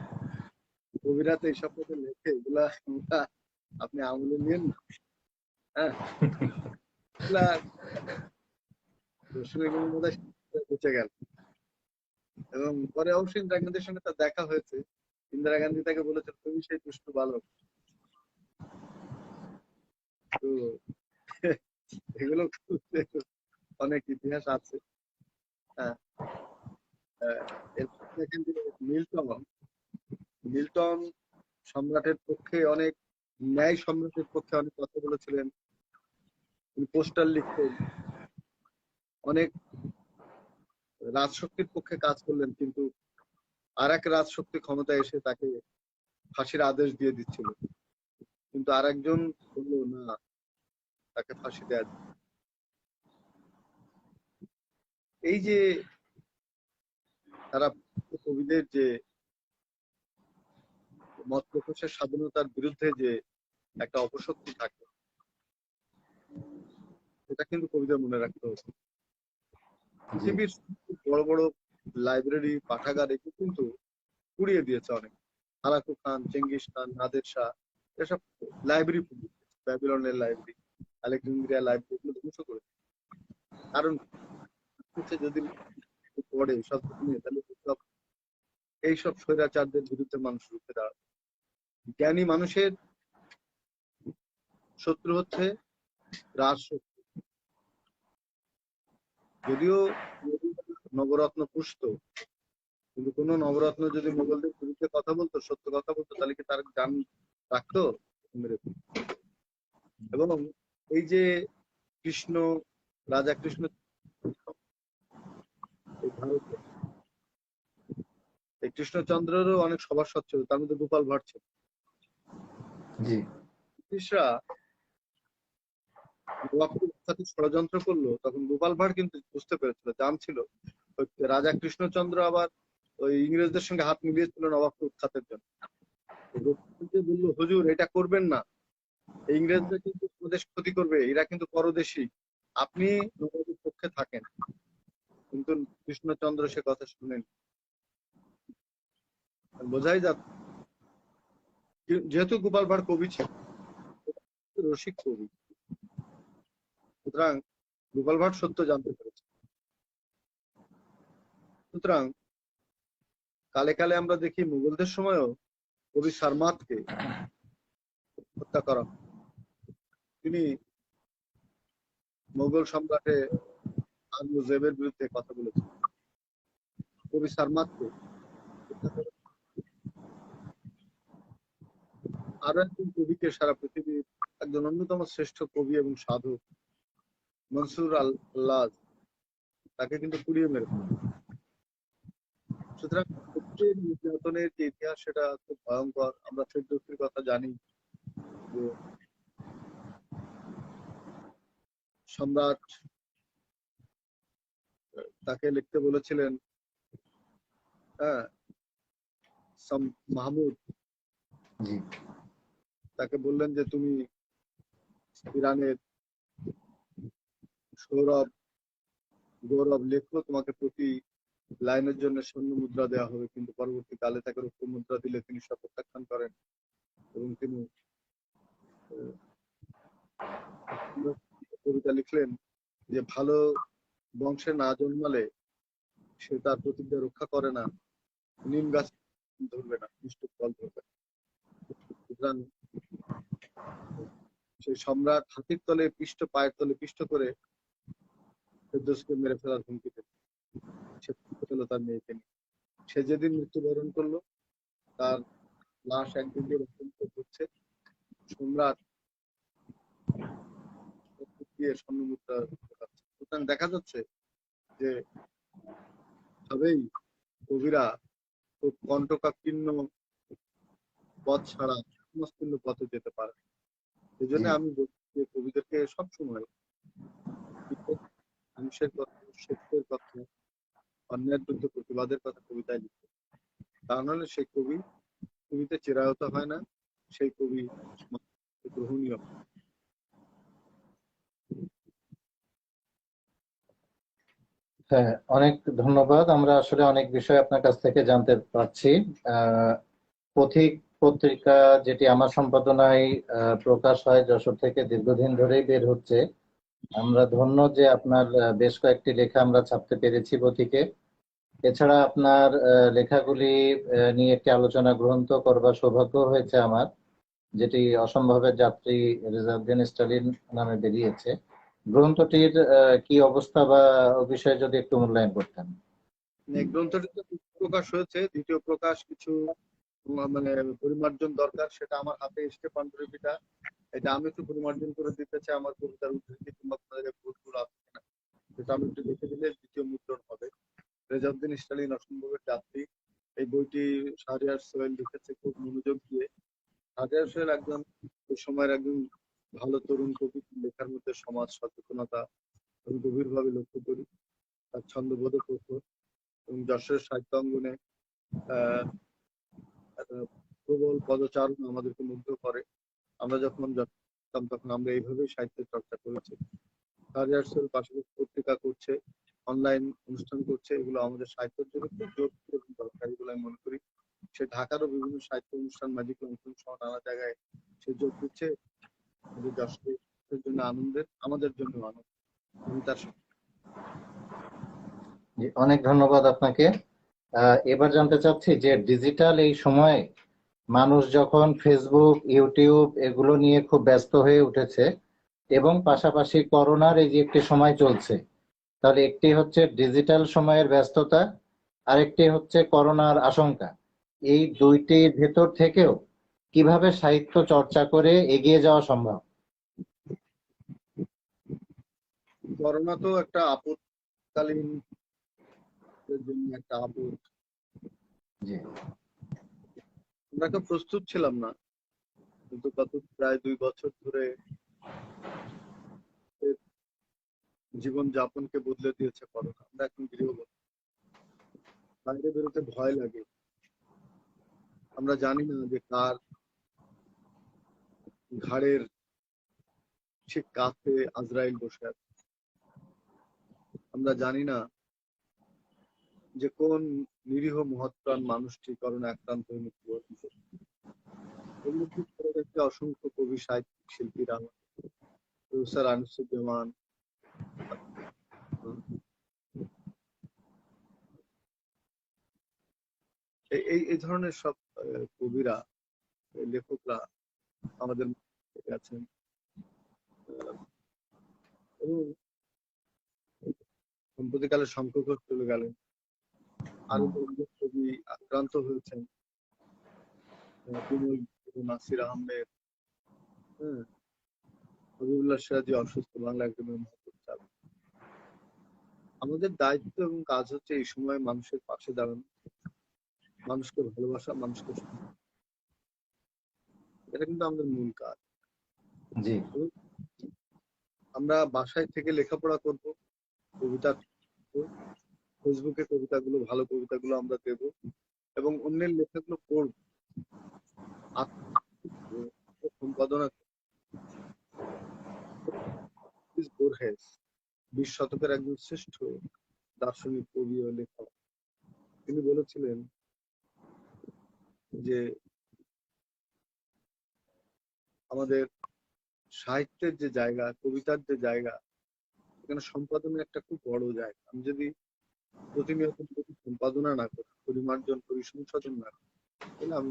কবিরা তো এইসব কথা লেখে, এগুলা আপনি আমলে নিয়েন না। হ্যাঁ, এগুলা এগুলোর মধ্যে বেঁচে গেল। এবং পরে অবশ্যই ইন্দিরা গান্ধীর সঙ্গে তার দেখা হয়েছে। ইন্দিরা গান্ধী তাকে বলেছেন তুমি সেই দুষ্টু বালক। তো এগুলো অনেক ইতিহাস আছে। হ্যাঁ, এরপর দেখেন যে মিল্টন, মিল্টন সম্রাটের পক্ষে অনেক, ন্যায় সম্রাটের পক্ষে অনেক কথা বলেছিলেন, তিনি পোস্টার লিখতেন, অনেক রাজশক্তির পক্ষে কাজ করলেন, কিন্তু আর এক রাজশক্তি ক্ষমতায় এসে তাকে ফাঁসির আদেশ দিয়ে দিচ্ছিল, কিন্তু আর একজন বললো না, তাকে ফাঁসি দেয়া যাবে। এই যে তারা কবিদের যে মত প্রকাশের স্বাধীনতার বিরুদ্ধে যে একটা অপশক্তি থাকে, এটা কিন্তু কবিদের মনে রাখতে হবে। পৃথিবীর বড় বড় লাইব্রেরি, পাঠাগার এগুলো কিন্তু পুড়িয়ে দিয়েছে অনেক। Hulagu Khan, Genghis Khan, Nader Shah, এসব লাইব্রেরি, ব্যাবিলনের লাইব্রেরি, আলেকজান্দ্রিয়া লাইব্রেরি, এগুলো ধ্বংস করে। কারণ হচ্ছে যদি পড়ে সব নিয়ে, তাহলে সব এইসব স্বৈরাচারদের বিরুদ্ধে মানুষ রুখে দাঁড়াবে। জ্ঞানী মানুষের শত্রু হচ্ছে রাজশক্তি। যদিও নবরত্ন পুষত, কিন্তু কোন নবরত্ন যদি মোগলদের বিরুদ্ধে কথা বলতো, সত্য কথা বলতো, তাহলে কি তার গান রাখতো? মেরে ফেলতো। এবং এই যে কৃষ্ণ, রাজা কৃষ্ণ ভারতে, এই কৃষ্ণচন্দ্রেরও অনেক সভাসদ ছিল, তার মধ্যে গোপাল ভাঁড় ছিল। ব্রিটিশরা ষড়যন্ত্র করলো, তখন গোপাল ভাঁড় কিন্তু বুঝতে পেরেছিল, জানছিল রাজা কৃষ্ণচন্দ্র আবার ওই ইংরেজদের সঙ্গে হাত মিলিয়েছিল নবাবকে উৎখাতের জন্য। বললো হুজুর এটা করবেন না, ইংরেজরা কিন্তু প্রদেশ ক্ষতি করবে, এরা কিন্তু পরদেশী, আপনি নবাবের পক্ষে থাকেন। কিন্তু কৃষ্ণচন্দ্র সে কথা শুনেন। বোঝাই যাচ্ছে যেহেতু গোপাল ভাঁড় কবি ছিল, রসিক কবি, সুতরাং গোপাল ভাঁড় সত্য জানতে পেরেছে। সুতরাং কালে কালে আমরা দেখি মুঘলদের সময়ও কবি সারমাতকে হত্যা করা হয়। তিনি মোগল সম্রাটে আওরঙ্গজেবের বিরুদ্ধে কথা বলেছেন। কবি সারমাতকে হত্যা করে। আরো একজন কবিকে সারা পৃথিবীর একজন অন্যতম শ্রেষ্ঠ কবি এবং সাধক মনসুর আল্লাহ, তাকে কিন্তু পুড়িয়ে মেরে ফেলা হয়। সুতরাং কবিদের নির্যাতনের যে ইতিহাস সেটা খুব ভয়ঙ্কর। আমরা ফেরদৌসির কথা জানি যে সম্রাট তাকে লিখতে বলেছিলেন, হ্যাঁ, মাহমুদ জি তাকে বললেন যে তুমি ইরানের সৌরভ গৌরব লেখো, তোমাকে প্রতি লাইনের জন্য স্বর্ণ মুদ্রা দেওয়া হবে। কিন্তু পরবর্তীকালে তাকে রৌপ্য মুদ্রা দিলে তিনি সব প্রত্যাখ্যান করেন এবং তিনি কবিতা লিখলেন যে ভালো বংশে না জন্মালে সে তার প্রতিজ্ঞা রক্ষা করে না, নিম গাছ ধরবে না, মিষ্ট ফল ধরবে না। সুতরাং সেই সম্রাট হাতির তলে পিষ্ট, পায়ের তলে পিষ্ট করে ফেরদৌসীকে মেরে ফেলার হুমকি দেন। সে পেল তার মেয়েকে নিয়ে। সে যেদিন মৃত্যুবরণ করলো তার লাশ একদিন দিয়ে হচ্ছে, সম্রাট দিয়ে স্বর্ণ মুদ্রা ঢোকাচ্ছে। সুতরাং দেখা যাচ্ছে যে ভাবেই কবিরা খুব কণ্টকাকীর্ণ পথ ছাড়া সমাজকীর্ণ পথে যেতে পারে। এই জন্য জি আমি বলছি যে কবিদেরকে সবসময় মানুষের কথা, সত্যের কথা, অন্যায়ের বিরুদ্ধে প্রতিবাদের কথা কবিতায় লিখতে। তা নাহলে সেই কবিতে চিরায়ত হয় না, সেই কবি গ্রহণীয়। হ্যাঁ, অনেক ধন্যবাদ। আমরা আসলে অনেক বিষয় আপনার কাছ থেকে জানতে পারছি। পথিক পত্রিকা, যেটি আমার সম্পাদনায় প্রকাশ হয় যশোর থেকে, দীর্ঘদিন ধরেই বের হচ্ছে। আমরা ধন্য যে আপনার বেশ কয়েকটি লেখা আমরা ছাপতে পেরেছি পথিকে। এছাড়া আপনার লেখাগুলি নিয়ে একটি আলোচনা গ্রন্থ করবার সৌভাগ্য হয়েছে আমার, যেটি অসম্ভবের যাত্রী রেজাউদ্দিন স্টালিন নামে বেরিয়েছে। গ্রন্থটির কি অবস্থা বা ও বিষয়ে যদি একটু মূল্যায়ন করতেন। এই গ্রন্থটি তো প্রকাশ হয়েছে, দ্বিতীয় প্রকাশ কিছু মানে পরিমার্জন দরকার। সেটা আমার হাতে এসছে পাণ্ডুলিপিটা। এটা আমি একটু পরিমার্জন করে দিতে চাই, আমার কবিতার উদ্ধৃতি কিংবা কোনো জায়গায় ভুলগুলো আছে কিনা সেটা আমি একটু দেখে দিলে দ্বিতীয় মুদ্রণ হবে। রেজাউদ্দিন স্টালিন অসম্ভবের যাত্রী, এই বইটি শাহরিয়ার সোহেল লিখেছে খুব মনোযোগ দিয়ে। শাহরিয়ার সোহেল একজন ওই সময়ের একজন ভালো তরুণ কবি, লেখার মধ্যে সমাজ সচেতনতা আমি গভীরভাবে লক্ষ্য করি। তার ছন্দবোধ প্রখর এবং যশোরের সাহিত্য অঙ্গনে আহ একটা প্রবল পদচারণ আমাদেরকে মুগ্ধ করে। আমরা যখন যখন তখন আমরা এইভাবেই সাহিত্যের চর্চা করেছি। শাহরিয়ার সোহেল পাশাপাশি পত্রিকা করছে, অনলাইন অনুষ্ঠান করছে, এগুলো আমাদের সাহিত্যের জন্য খুব জরুরি এবং দরকারি বলে আমি মনে করি। সে ঢাকারও বিভিন্ন সাহিত্য অনুষ্ঠান, ম্যাজিক অনুষ্ঠান সহ নানা জায়গায় সে যোগ দিচ্ছে। আমাদের যশোরের জন্য আনন্দের, আমাদের জন্য আনন্দ। আমি তার জি, অনেক ধন্যবাদ আপনাকে। এবার জানতে চাচ্ছি যে ডিজিটাল এই সময়ে মানুষ যখন ফেসবুক, ইউটিউব এগুলো নিয়ে খুব ব্যস্ত হয়ে উঠেছে এবং পাশাপাশি করোনার এই যে একটি সময় চলছে, তাহলে একটি হচ্ছে ডিজিটাল সময়ের ব্যস্ততা, আরেকটি হচ্ছে করোনার আশঙ্কা। এই দুইটির ভেতর থেকেও কিভাবে সাহিত্য চর্চা করে এগিয়ে যাওয়া সম্ভব? করোনা তো একটা আপদকালীন জন্য একটা আপদ। জি আমরা কেউ প্রস্তুত ছিলাম না, কিন্তু গত প্রায় 2 বছর ধরে এর জীবন যাপনকে বদলে দিয়েছে করোনা। আমরা এখন গৃহবন্দী, বাইরে বেরোতে ভয় লাগে। আমরা জানি না যে কার ঘাড়ের ঠিক কাছে আজরাইল বসে আছে। আমরা জানি না যে কোন নিরীহ মহৎপ্রাণ মানুষটি করোনা আক্রান্ত হয়ে মৃত্যুবরণ করবে। এর মধ্যে পড়ে গেছে অসংখ্য কবি, সাহিত্যিক, শিল্পীরা, প্রফেসর আনিসুজ্জামান, এই এই ধরনের সব কবিরা, লেখকরা আমাদের মধ্যে আছেন। এবং সম্প্রতিকালে শঙ্খ ঘোষ চলে গেলেন, আরো কবি আক্রান্ত হয়েছেন, বিমল, নাসির আহমেদ, হ্যাঁ, হবিবুল্লাহ সিরাজি অসুস্থ, বাংলা একাডেমির মহাপরিচালক। আমাদের দায়িত্ব এবং কাজ হচ্ছে এই সময় মানুষের পাশে দাঁড়ানো, মানুষকে ভালোবাসা, মানুষকে এটা কিন্তু আমাদের মূল কাজ। জি, আমরা বাসায় থেকে লেখাপড়া করব, কবিতা, ফেসবুকে কবিতাগুলো, ভালো কবিতাগুলো আমরা দেব এবং অন্যের লেখাগুলো পড়ব, সম্পাদনা। বোরহেস 20 শতকের একজন শ্রেষ্ঠ দার্শনিক, কবি ও লেখক। তিনি বলেছিলেন যে আমাদের সাহিত্যের যে জায়গা, কবিতার যে জায়গা, এখানে সম্পাদনের একটা খুব বড় জায়গা। আমি যদি প্রতিনিয়ত সম্পাদনা না করি, পরিমার্জন, পরিসংশোধন না করি, তাহলে আমি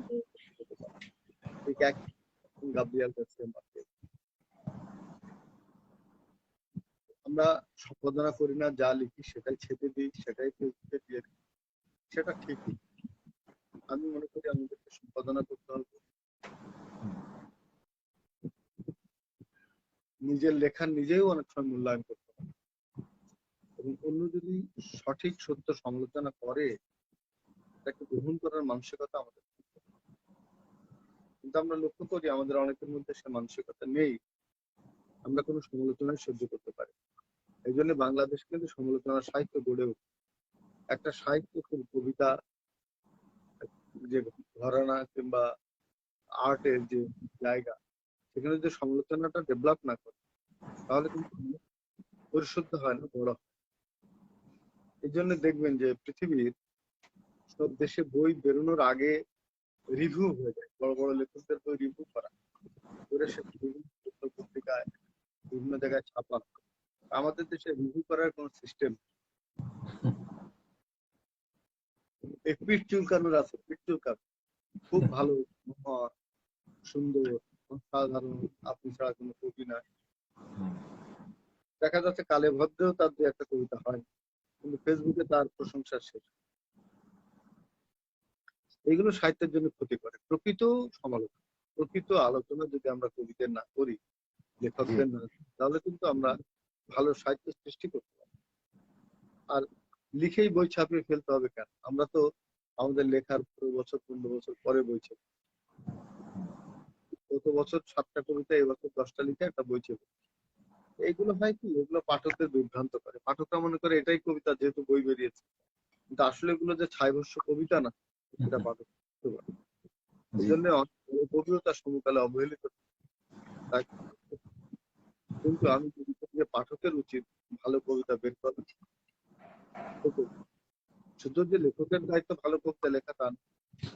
ঠিক এক গাব্রিয়েল গার্সিয়া মার্কেজ। আমরা সম্পাদনা করি না, যা লিখি সেটাই ছেপে দিই, সেটাই ফেসবুকে দিয়ে দিই, সেটা ঠিক। আমি মনে করি আমাদেরকে সম্পাদনা করতে হবে, নিজের লেখা নিজেও অনেক সময় মূল্যায়ন করতে হবে, এবং অন্য যদি সঠিক সত্য সমালোচনা করে তাকে গ্রহণ করার মানসিকতা আমাদের। কিন্তু আমরা লক্ষ্য করি আমাদের অনেকের মধ্যে সে মানসিকতা নেই, আমরা কোনো সমালোচনায় সহ্য করতে পারি। এই জন্য বাংলাদেশ কিন্তু সমালোচনার সাহিত্য গড়ে ওঠে। একটা সাহিত্য, কবিতা, যে ঘরানা কিংবা আর্টের যে জায়গা, সেখানে যদি সমালোচনাটা ডেভেলপ না করে তাহলে কিন্তু পরিশুদ্ধ হয় না, বড় হয়। এই জন্য দেখবেন যে পৃথিবীর সব দেশে বই বেরোনোর আগে রিভিউ হয়ে যায়, বড় বড় লেখকদের বই রিভিউ করা করে সে বিভিন্ন পত্রিকায়, বিভিন্ন জায়গায় ছাপা। আমাদের দেশে রিভিউ করার কোনো সিস্টেম, পিঠ চুলকানোর আছে, পিঠ চুলকানো খুব ভালো, সুন্দর, সাধারণ, আপনি ছাড়া কোনো কবি নাই। দেখা যাচ্ছে কালে ভদ্রেও তার দু একটা কবিতা হয়, কিন্তু ফেসবুকে তার প্রশংসা শেষ। এইগুলো সাহিত্যের জন্য ক্ষতি করে। প্রকৃত সমালোচনা, প্রকৃত আলোচনা যদি আমরা কবিদের না করি, লেখকদের না, তাহলে কিন্তু আমরা ভালো সাহিত্য সৃষ্টি করতে পারি। আর লিখেই বই ছাপিয়ে ফেলতে হবে কেন? আমরা তো আমাদের লেখার 15 বছর 15 বছর পরে বই ছাপি। গত বছর 7টা কবিতা, এবছর 10টা লিখে একটা বই ছাপি। এইগুলো হয় কি, এগুলো পাঠকদের বিভ্রান্ত করে। পাঠকরা মনে করে এটাই কবিতা, যেহেতু বই বেরিয়েছে। কিন্তু আসলে এগুলো যে ছাইভস্য কবিতা না, সেটা পাঠক বুঝতে পারে। এই জন্য কবিও তার সমকালে অবহেলিত। তাই কিন্তু আমি মনে করি যে পাঠকের উচিত ভালো কবিতা বের করা। শুধু যে লেখকের দায়িত্ব ভালো কবিতা লেখা তা না,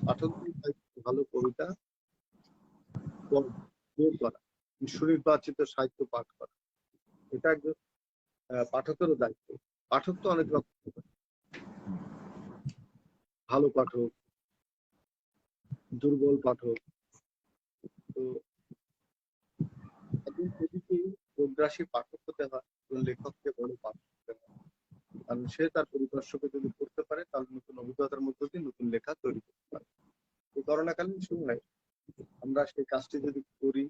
পাঠকদের দায়িত্ব ভালো কবিতা বের করা, সুনির্বাচিত সাহিত্য পাঠ করা। এটা একজন পাঠকেরও দায়িত্ব। পাঠক তো অনেক রকম, ভালো পাঠক, দুর্বল পাঠক। তো একজন কবিকে প্রগ্রাসী পাঠক হতে হয়, একজন লেখককে বড় পাঠক হতে হয়। কারণ সে তার পরিদর্শকে যদি পড়তে পারে, তাহলে নতুন অভিজ্ঞতার মধ্য দিয়ে নতুন লেখা তৈরি করতে পারে। এই করোনাকালীন সময় আমরা সেই কাজটি যদি করি,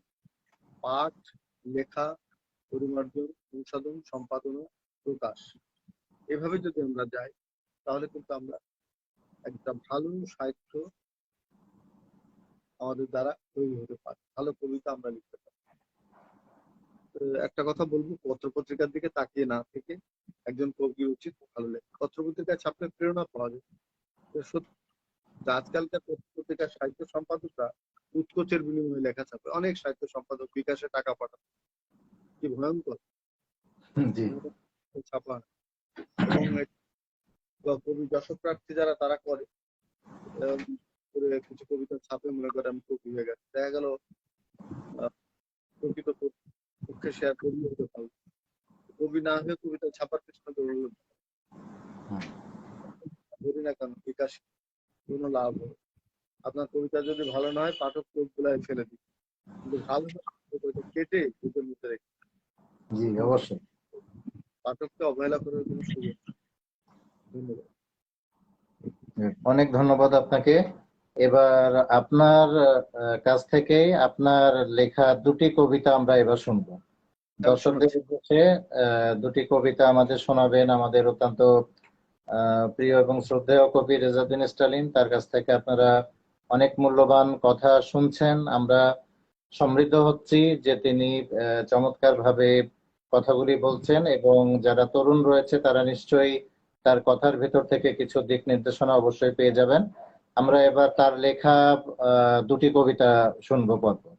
পাঠ, লেখা, পরিমার্জন, সংশোধন, সম্পাদনা, প্রকাশ, এভাবে যদি আমরা যাই, তাহলে কিন্তু আমরা একটা ভালো সাহিত্য আমাদের দ্বারা তৈরি হতে পারে, ভালো কবিতা আমরা লিখতে পারি। একটা কথা বলবো, পত্র পত্রিকার দিকে তাকিয়ে না থেকে একজন কবি উচিত ভালো লেখা। পত্র পত্রিকায় ছাপলে প্রেরণা পাওয়া যায়। তো আজকালকার পত্র পত্রিকার সাহিত্য সম্পাদকরা উৎকোচের বিনিময়ে লেখা ছাপে। অনেক সাহিত্য সম্পাদক বিকাশে টাকা পাঠায়, কি ভয়ঙ্কর ছাপা। এবং কবি যশোর প্রার্থী যারা তারা করে, কিছু কবিতা ছাপে, মনে করে আমি কবি হয়ে গেছে। দেখা গেল প্রকৃত পক্ষে শেয়ার কবি হতে পারলো, কবি না হয়ে কবিতা ছাপার পিছনে দৌড়ল। ধরি না কেন বিকাশ কোনো লাভ হবে। আপনার কবিতা যদি ভালো না হয় পাঠক চোখ গুলায় ফেলে দিবে, কিন্তু ভালো না হলে ওটা কেটে বুকের মধ্যে রেখে জি অবশ্যই। পাঠককে অবহেলা করার কোনো সুযোগ নেই। ধন্যবাদ। অনেক ধন্যবাদ আপনাকে। এবার আপনার কাছ থেকে আপনার লেখা দুটি কবিতা আমরা এবার শুনবো। আমি দর্শকদের শোনাচ্ছি। উদ্দেশ্যে দুটি কবিতা আমাদের শোনাবেন আমাদের অত্যন্ত প্রিয় এবং শ্রদ্ধেয় কবি রেজাউদ্দিন স্টালিন। তার কাছ থেকে আপনারা অনেক মূল্যবান কথা শুনছেন। আমরা সমৃদ্ধ হচ্ছি যে তিনি চমৎকার ভাবে কথাগুলি বলছেন এবং যারা তরুণ রয়েছে তারা নিশ্চয়ই তার কথার ভেতর থেকে কিছু দিক নির্দেশনা অবশ্যই পেয়ে যাবেন। আমরা এবার তার লেখা দুটি কবিতা শুনবো পরপর।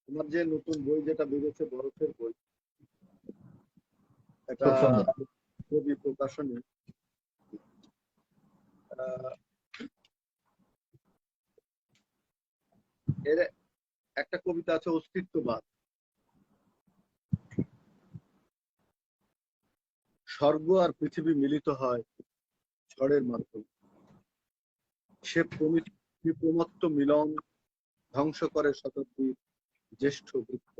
আমার যে নতুন বই যেটা বেরোচ্ছে বরফের বই, এটা খুব সুন্দর। কবি প্রকাশনী। আহ, এর একটা কবিতা আছে অস্তিত্ববাদ। স্বর্গ আর পৃথিবী মিলিত হয় ঝড়ের মাধ্যমে, সে প্রমত্ত মিলন ধ্বংস করে শতাব্দীর জ্যেষ্ঠ বৃক্ষ।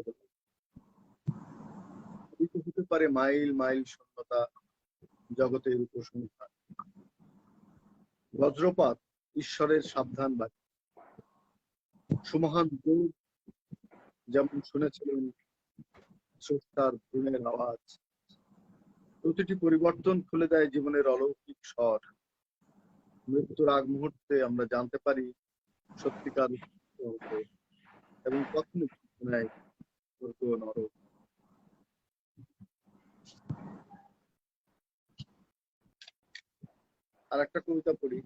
হতে পারে মাইল মাইল শূন্যতা, জগতের উপসংহার। বজ্রপাত ঈশ্বরের সাবধান বাণী। সুমহান দূত যেমন শুনেছিলেন স্রষ্টার গুণের আওয়াজ। প্রতিটি পরিবর্তন খুলে দেয় জীবনের অলৌকিক স্বর। মৃত্যুর আগ মুহূর্তে আমরা জানতে পারি সত্যিকার অর্থ এবং কখনো নেয় স্বর্গ নরক। আর একটা কবিতা পড়ি।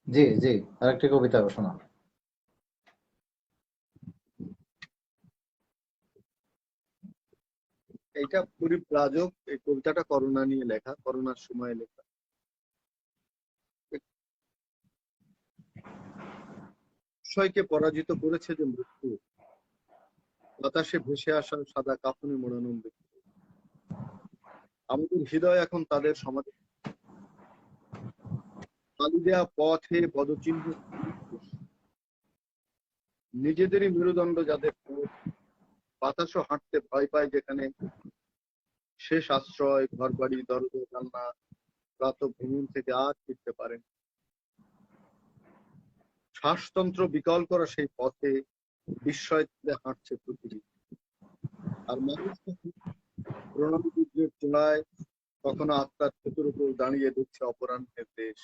জি জি, আরেকটি কবিতা শোনান। এইটা পরিব্রাজক। এই কবিতাটা করোনা নিয়ে লেখা, করোনার সময় লেখা। বিষয়কে পরাজিত করেছে যে মৃত্যু, বাতাসে ভেসে আসা সাদা কাফনে মোড়ানো মৃত্যু। আমাদের হৃদয় এখন তাদের সমাধি, বালি দেয়া পথে পদচিহ্ন, নিজেদেরই মেরুদণ্ড যাদের পথ। বাতাসও হাঁটতে ভয় পায় যেখানে, শেষ আশ্রয় ঘর বাড়ি দরজা জানলা, প্রাত ভ্রমণ থেকে আর ফিরতে পারেন। শ্বাসতন্ত্র বিকল করা সেই পথে বিস্ময় তুলে হাঁটছে পৃথিবী। আর মানুষ প্রণালী যুদ্ধের চূড়ায় কখনো আত্মার ক্ষেতের উপর দাঁড়িয়ে দেখছে অপরাহ্নের দেশ।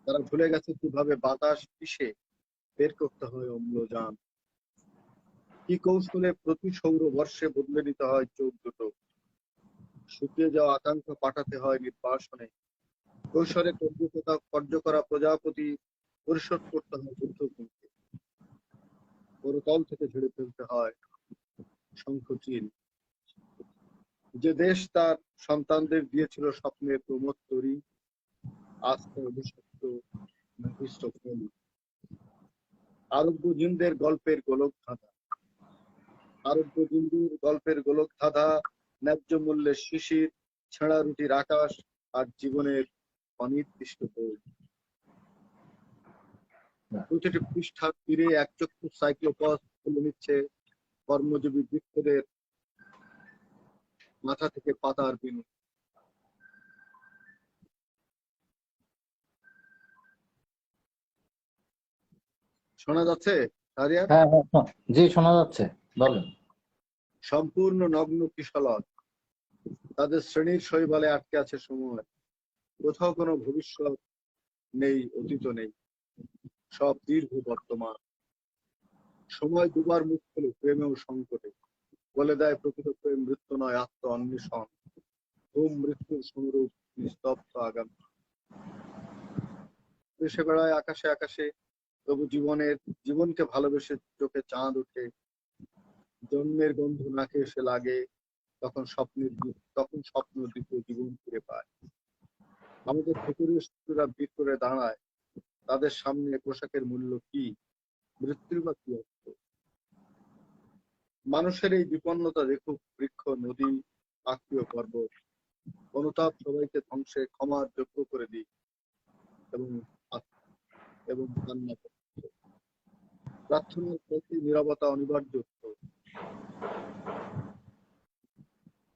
তারা ভুলে গেছে কিভাবে বাতাস পিষে বের করতে হয় অম্লজান, কি কৌশলে প্রতি সৌর বর্ষে বদলে নিতে হয় চোখ দুটো, শুকিয়ে যাওয়া আকাঙ্ক্ষা পাঠাতে হয় নির্বাসনে, কৈশোরে কর্য করা প্রজাপতি পরিশোধ করতে হয় বুদ্ধকে, তল থেকে ঝেড়ে ফেলতে হয় শঙ্খচিল। যে দেশ তার সন্তানদের দিয়েছিল স্বপ্নের প্রমোত্তরী, আজ তার অভিশপ্ত ভূমিষ্ঠ ভূমি। আরব্যহীনদের গল্পের গোলক ধাঁধা, আরব্যহীনদের গল্পের গোলক ধাঁধা, ন্যায্য মূল্যের শিশির, ছেঁড়া রুটির আকাশ আর জীবনের অনির্দিষ্ট বই। প্রতিটি পৃষ্ঠার তীরে একচক্ষু সাইক্লোপস তুলে নিচ্ছে কর্মজীবী বৃক্ষদের মাথা থেকে পাতার বিনু। শোনা যাচ্ছে শাহরিয়ার? হ্যাঁ হ্যাঁ জি শোনা যাচ্ছে, বলেন। সম্পূর্ণ নগ্ন কিশলয়, তাদের শ্রেণীর শৈবালে আটকে আছে সময়। কোথাও কোনো ভবিষ্যৎ নেই, অতীত নেই, সব দীর্ঘ বর্তমান। সময় দুবার মুখ খোলে প্রেমেও সংকটে, বলে দেয় প্রকৃত প্রেম মৃত্যু নয়, আত্ম অন্বেষণ। ঘুম মৃত্যুর সমরূপ, নিস্তব্ধ আগামী। দেশে বেড়ায় আকাশে আকাশে, তবু জীবনকে ভালোবেসে চোখে চাঁদ ওঠে। জন্মের গন্ধ নাকে এসে লাগে, তখন স্বপ্ন দ্বিতীয় জীবন ফিরে পায়। আমাদের ভেতরের শিশুরা ভিড় করে দাঁড়ায়, তাদের সামনে পোশাকের মূল্য কি, মৃত্যুর বা কি অর্থ? মানুষের এই বিপন্নতা দেখুক বৃক্ষ, নদী, পাখি ও পর্বত। অনুতাপ সবাইকে ধ্বংসে ক্ষমার যোগ্য করে দিক এবং এবং কান্না করুক। প্রার্থনার প্রতি নীরবতা অনিবার্য।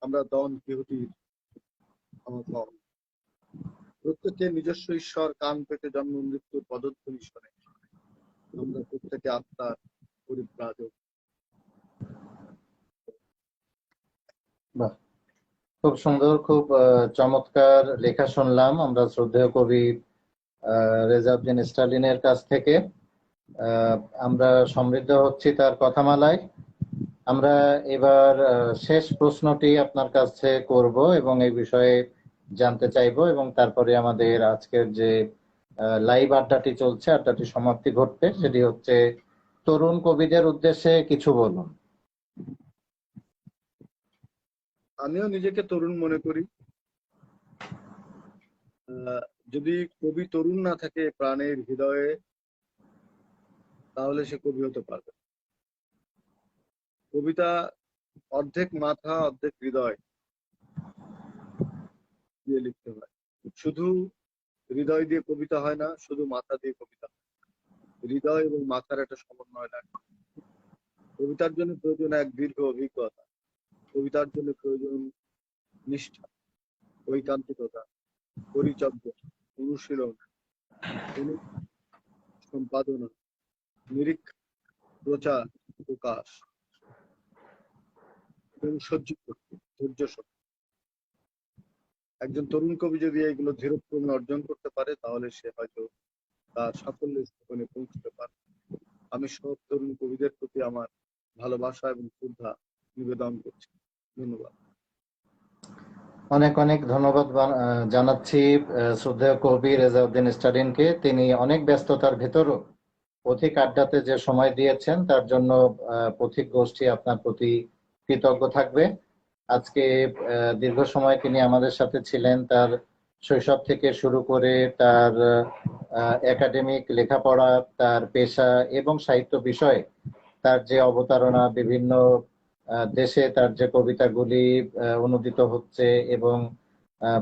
আমরা ডন কিহোটির ক্ষমা। প্রত্যেকে নিজস্ব ঈশ্বর, কান পেতে জন্ম মৃত্যুর পদধ্বনি শোনে। আমরা প্রত্যেকে আত্মার পরিব্রাজক। বাহ, খুব সুন্দর, খুব চমৎকার লেখা শুনলাম আমরা শ্রদ্ধেয় কবি রেজাউদ্দিন স্টালিনের কাছ থেকে। আমরা সমৃদ্ধ হচ্ছি তার কথামালায়। আমরা এবার শেষ প্রশ্নটি আপনার কাছে করব এবং এই বিষয়ে জানতে চাইবো, এবং তারপরে আমাদের আজকের যে লাইভ আড্ডাটি চলছে, আড্ডাটি সমাপ্তি ঘটবে। সেটি হচ্ছে, তরুণ কবিদের উদ্দেশ্যে কিছু বলুন। আমিও নিজেকে তরুণ মনে করি। যদি কবি তরুণ না থাকে প্রাণের হৃদয়ে, তাহলে সে কবি হতে পারবে না। কবিতা অর্ধেক মাথা অর্ধেক হৃদয় দিয়ে লিখতে হয়। শুধু হৃদয় দিয়ে কবিতা হয় না, শুধু মাথা দিয়ে কবিতা হয়। হৃদয় এবং মাথার একটা সমন্বয় লাগে। কবিতার জন্য প্রয়োজন এক দীর্ঘ অভিজ্ঞতা। কবিতার জন্য প্রয়োজন নিষ্ঠা, ঐকান্তিকতা, পরিচর্যা, অনুশীলন, সম্পাদনা, নিরীক্ষা, প্রচার, প্রকাশ এবং ধৈর্য শক্তি। একজন তরুণ কবি যদি এইগুলো ধীরক্রমে অর্জন করতে পারে, তাহলে সে হয়তো তার সাফল্যের স্থানে পৌঁছতে পারে। আমি সব তরুণ কবিদের প্রতি আমার ভালোবাসা এবং শ্রদ্ধা নিবেদন করছি। ধন্যবাদ। অনেক অনেক ধন্যবাদ জানাচ্ছি শ্রদ্ধেয় কবি রেজাউদ্দিন স্টালিনকে। তিনি অনেক ব্যস্ততার ভেতরও পথিক আড্ডাতে যে সময় দিয়েছেন তার জন্য পথিক গোষ্ঠী আপনার প্রতি কৃতজ্ঞ থাকবে। আজকে দীর্ঘ সময় তিনি আমাদের সাথে ছিলেন। তার শৈশব থেকে শুরু করে তার একাডেমিক লেখাপড়া, তার পেশা এবং সাহিত্য বিষয়ে তার যে অবতারণা, বিভিন্ন দেশে তার যে কবিতাগুলি অনুদিত হচ্ছে এবং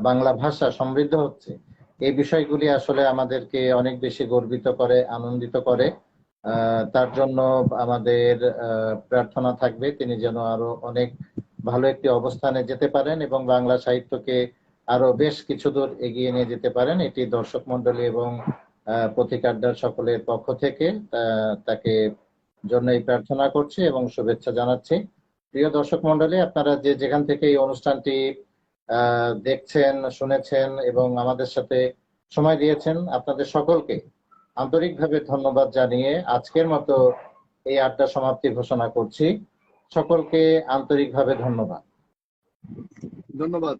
বাংলা ভাষা সমৃদ্ধ হচ্ছে, এই বিষয়গুলি আসলে আমাদেরকে অনেক বেশি গর্বিত করে, আনন্দিত করে। তার জন্য আমাদের প্রার্থনা থাকবে তিনি যেন আরো অনেক ভালো একটি অবস্থানে যেতে পারেন এবং বাংলা সাহিত্যকে আরো বেশ কিছু দূর এগিয়ে নিয়ে যেতে পারেন। এটি দর্শক মন্ডলী এবং পথিক আড্ডার সকলের পক্ষ থেকে তাকে জন্য এই প্রার্থনা করছি এবং শুভেচ্ছা জানাচ্ছি। প্রিয় দর্শক মন্ডলী, আপনারা যে যেখান থেকে এই অনুষ্ঠানটি দেখছেন, শুনেছেন এবং আমাদের সাথে সময় দিয়েছেন, আপনাদের সকলকে আন্তরিকভাবে ধন্যবাদ জানিয়ে আজকের মতো এই আড্ডা সমাপ্তি ঘোষণা করছি। সকলকে আন্তরিকভাবে ধন্যবাদ। ধন্যবাদ।